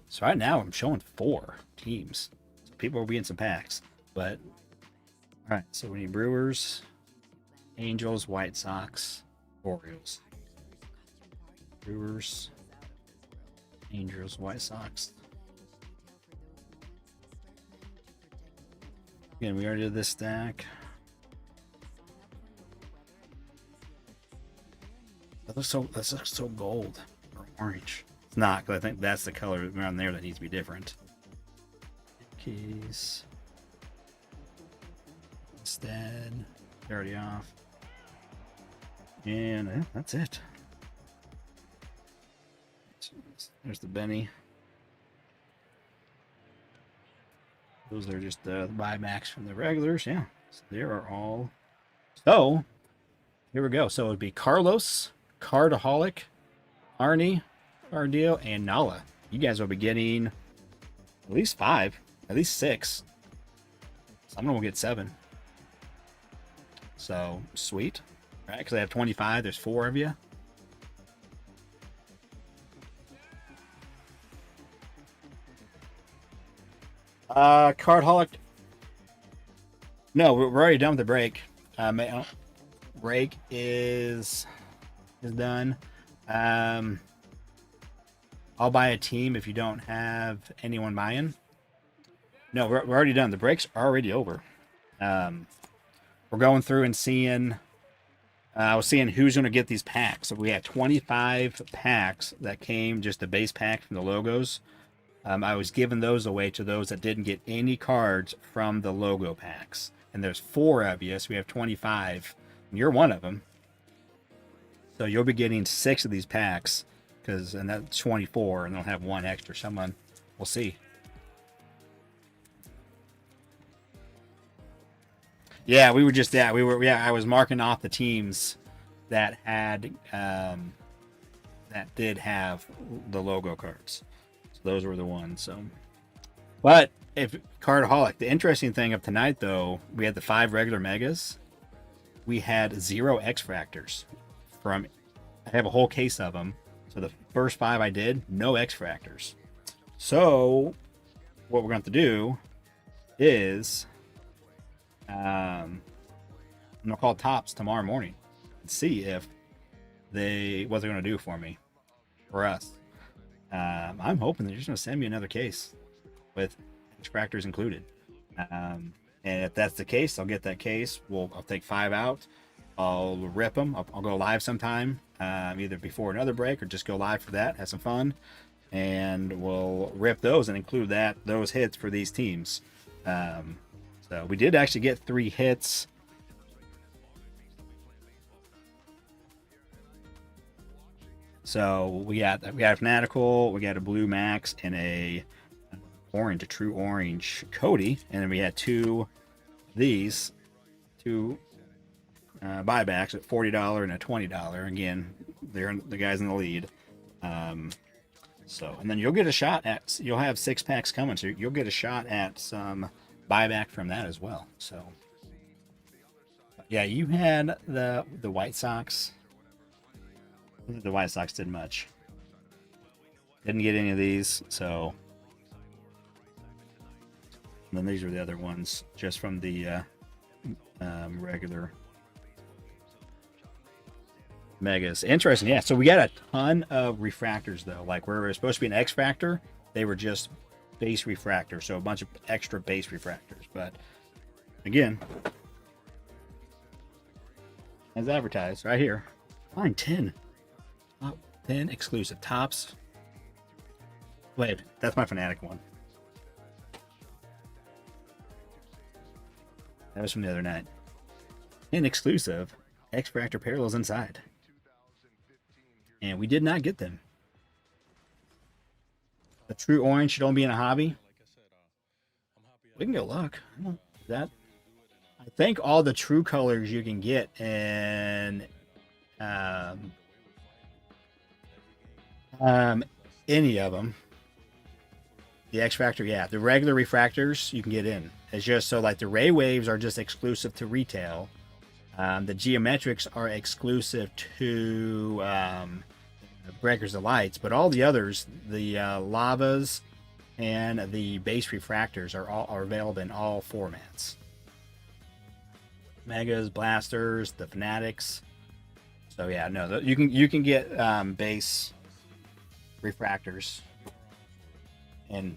So right now I'm showing 4 teams. So people will be in some packs. But all right, so we need Brewers, Angels, White Sox, Orioles. Brewers, Angels, White Sox. Again, we already did this stack. That looks so gold or orange. It's not, because I think that's the color around there that needs to be different. Keys. Instead, they're already off. And that's it. There's the Benny. Those are just the buybacks from the regulars. Yeah, so there are all. So here we go. So it would be Carlos, Cardaholic, Arnie, Ardeo, and Nala. You guys will be getting at least 5, at least 6. Someone will get 7. So sweet, right? Because I have 25. There's 4 of you. Cardholic. No, we're already done with the break. Break is done. I'll buy a team if you don't have anyone buying. No, we're already done. The break's already over. We're going through and seeing. I was seeing who's going to get these packs. So we had 25 packs that came, just the base pack from the logos. I was giving those away to those that didn't get any cards from the logo packs. And there's 4 of you, so we have 25. And you're one of them. So you'll be getting 6 of these packs, and that's 24, and they'll have 1 extra. Someone, we'll see. Yeah, we were just that. I was marking off the teams that had that did have the logo cards. So those were the ones. So, but if Cardaholic, the interesting thing of tonight though, we had the 5 regular megas. We had 0 XFRACTORS from. I have a whole case of them. So the first 5 I did, no XFRACTORS. So what we're going to do is I'm gonna call Tops tomorrow morning and see if what they're gonna do for me, for us. I'm hoping they're just gonna send me another case with extractors included. And if that's the case, I'll get that case. I'll take 5 out. I'll rip them. I'll go live sometime, either before another break or just go live for that. Have some fun, and we'll rip those and include those hits for these teams. So we did actually get 3 hits. So we got a Fanatical, we got a Blue Max, and a true orange Cody, and then we had 2 of these two buybacks at $40 and a $20. Again, they're the guys in the lead. So, and then you'll get a shot at, you'll have 6-packs coming, so you'll get a shot at some buyback from that as well. So, yeah, you had the White Sox. The White Sox did much. Didn't get any of these, so. And then these are the other ones, just from the regular Megas. Interesting, yeah. So we got a ton of refractors, though. Like, where we're supposed to be an X Fractor, they were just base refractors. So a bunch of extra base refractors. But, again, as advertised, right here. Line 10. Oh, 10 exclusive tops. Wait, that's my Fanatic one. That was from the other night. 10 exclusive X-Fractor parallels inside. And we did not get them. The true orange should only be in a hobby. We can go look. That, I think all the true colors you can get in any of them. The X Factor, yeah. The regular refractors you can get in. It's just so like the ray waves are just exclusive to retail. The geometrics are exclusive to breakers of lights, but all the others, the lavas and the base refractors are available in all formats. Megas, blasters, the Fanatics. So yeah, no, you can get base refractors and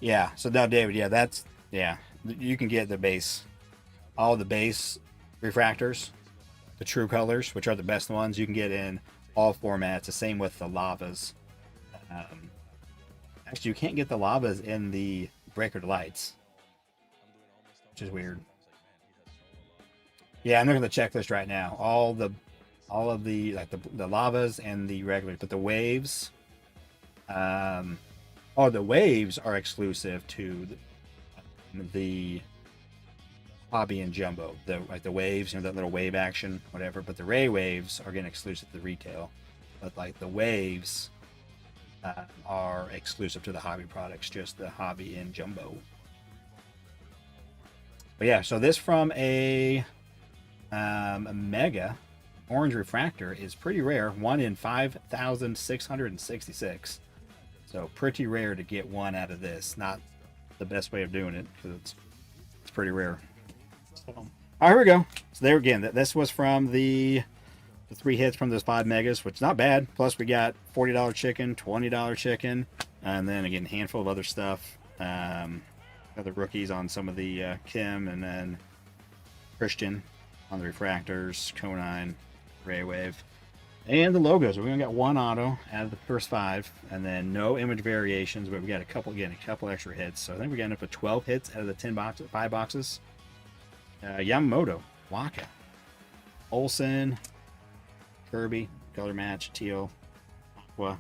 yeah. So now, David, yeah, that's yeah. You can get the base, all the base refractors, the true colors, which are the best ones. You can get in all formats. The same with the lavas. Actually, you can't get the lavas in the breaker lights, which is weird. Yeah, I'm looking at the checklist right now. All of the like the lavas and the regular, but the waves. Oh, the waves are exclusive to the hobby and jumbo. Like the waves, that little wave action, whatever. But the ray waves are getting exclusive to the retail. But like the waves are exclusive to the hobby products, just the hobby and jumbo. But yeah, so this from a Mega orange refractor is pretty rare. 1 in 5,666. So pretty rare to get one out of this. Not the best way of doing it because it's pretty rare. So, all right, here we go. So there again, this was from the 3 hits from those 5 megas, which is not bad. Plus we got $40 chicken, $20 chicken, and then again a handful of other stuff. Other rookies on some of the Kim, and then Christian on the refractors, Conine, Raywave. And the logos. We only got 1 auto out of the first 5, and then no image variations, but we got a couple extra hits. So I think we got up to 12 hits out of the 5 boxes. Yamamoto, Waka, Olsen, Kirby, color match, teal, aqua.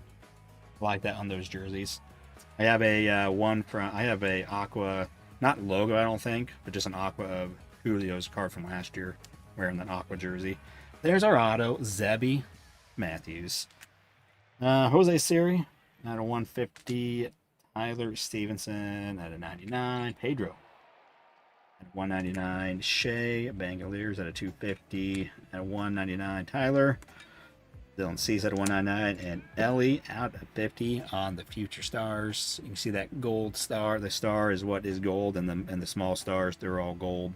I like that on those jerseys. I have a aqua, not logo I don't think, but just an aqua of Julio's card from last year, wearing that aqua jersey. There's our auto, Zebby Matthews. Jose Siri at a 150. Tyler Stevenson at a 99. Pedro at 199. Shea Bangaliers at a 250. At a 199. Tyler. Dylan Cease at a 199. And Ellie out at 50 on the Future Stars. You can see that gold star. The star is what is gold, and the small stars, they're all gold.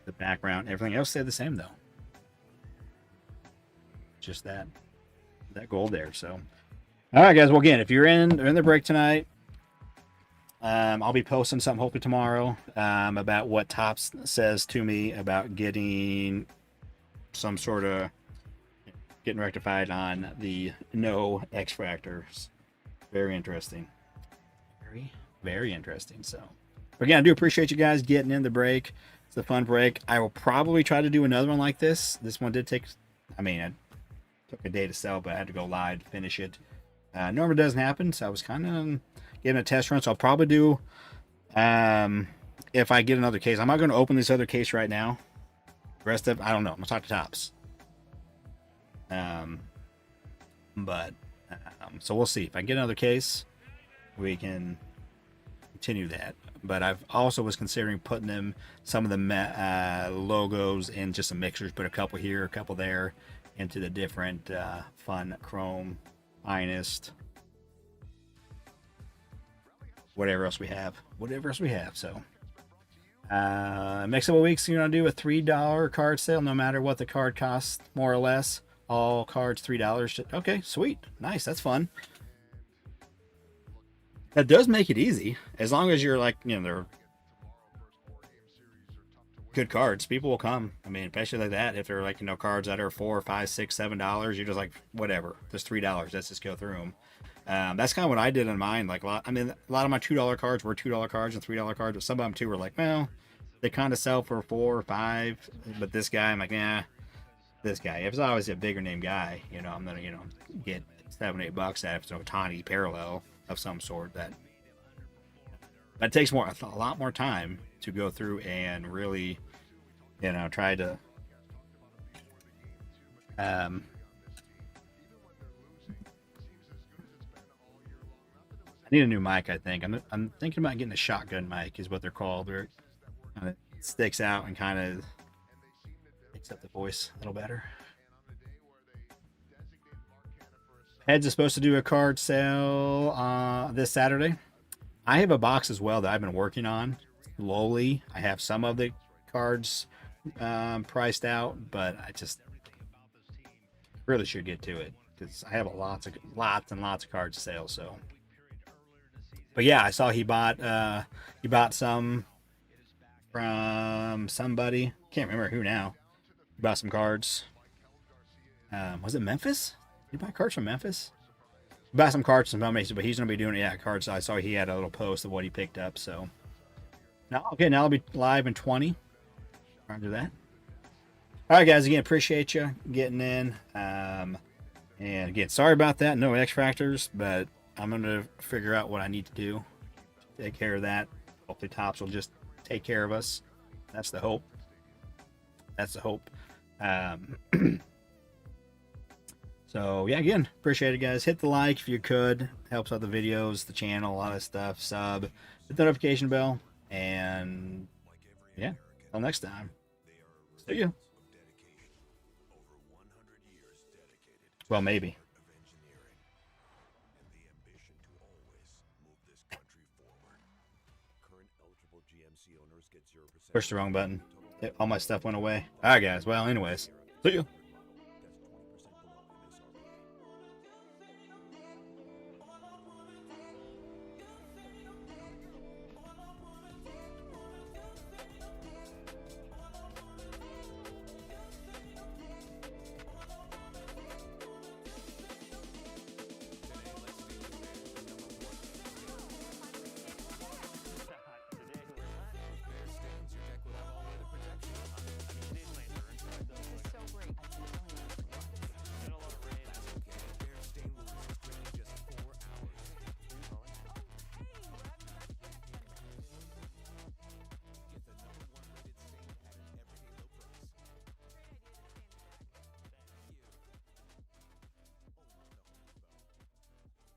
The background, everything else stayed the same though. Just that gold there. So all right, guys, well, again, if you're in the break tonight, I'll be posting something hopefully tomorrow about what Topps says to me about getting some sort of getting rectified on the no X Fractors. Very interesting, very interesting. So again, I do appreciate you guys getting in the break. It's a fun break. I will probably try to do another one like this. This one did take, I took a day to sell, but I had to go live to finish it. Normally doesn't happen, so I was kind of giving a test run. So I'll probably do, if I get another case. I'm not going to open this other case right now. The rest of, I don't know. I'm going to talk to Tops. But so we'll see. If I get another case, we can continue that. But I've also was considering putting them, some of the logos in just some mixers. Put a couple here, a couple there, into the different fun chrome, finest, whatever else we have. So next couple weeks, you're gonna do a $3 card sale, no matter what the card costs, more or less. All cards $3. Okay, sweet, nice, that's fun. That does make it easy, as long as you're like, they're good cards. People will come. I mean, especially like that. If they're like, cards that are $4, $5, $6, $7, you're just like, whatever. There's $3. Let's just go through them. That's kind of what I did in mine. Like a lot of my $2 cards were $2 cards and $3 cards, but some of them too were like, well, they kind of sell for $4 or $5. But this guy, I'm like, nah. This guy, if it's always a bigger name guy, I'm gonna, get $7, $8 out of a tiny parallel of some sort. That takes a lot more time to go through and really, try to I need a new mic. I think I'm thinking about getting a shotgun mic, is what they're called. They're kind of sticks out and kind of picks up the voice a little better. Heads is supposed to do a card sale this Saturday. I have a box as well that I've been working on slowly. I have some of the cards priced out, but I just really should get to it because I have lots and lots of cards to sell. So, but yeah, I saw he bought some from somebody. Can't remember who now. He bought some cards. Was it Memphis? Did he buy cards from Memphis? He bought some cards from somebody, but he's gonna be doing cards. I saw he had a little post of what he picked up. So now I'll be live in 20. Roger that. All right, guys. Again, appreciate you getting in. And again, sorry about that. No XFRACTORS, but I'm gonna figure out what I need to do to take care of that. Hopefully, Tops will just take care of us. That's the hope. So yeah, again, appreciate it, guys. Hit the like if you could. Helps out the videos, the channel, a lot of stuff. Sub, hit the notification bell, and yeah, until next time. See ya. Well, maybe. Push the wrong button. All my stuff went away. All right, guys. Well, anyways, see ya.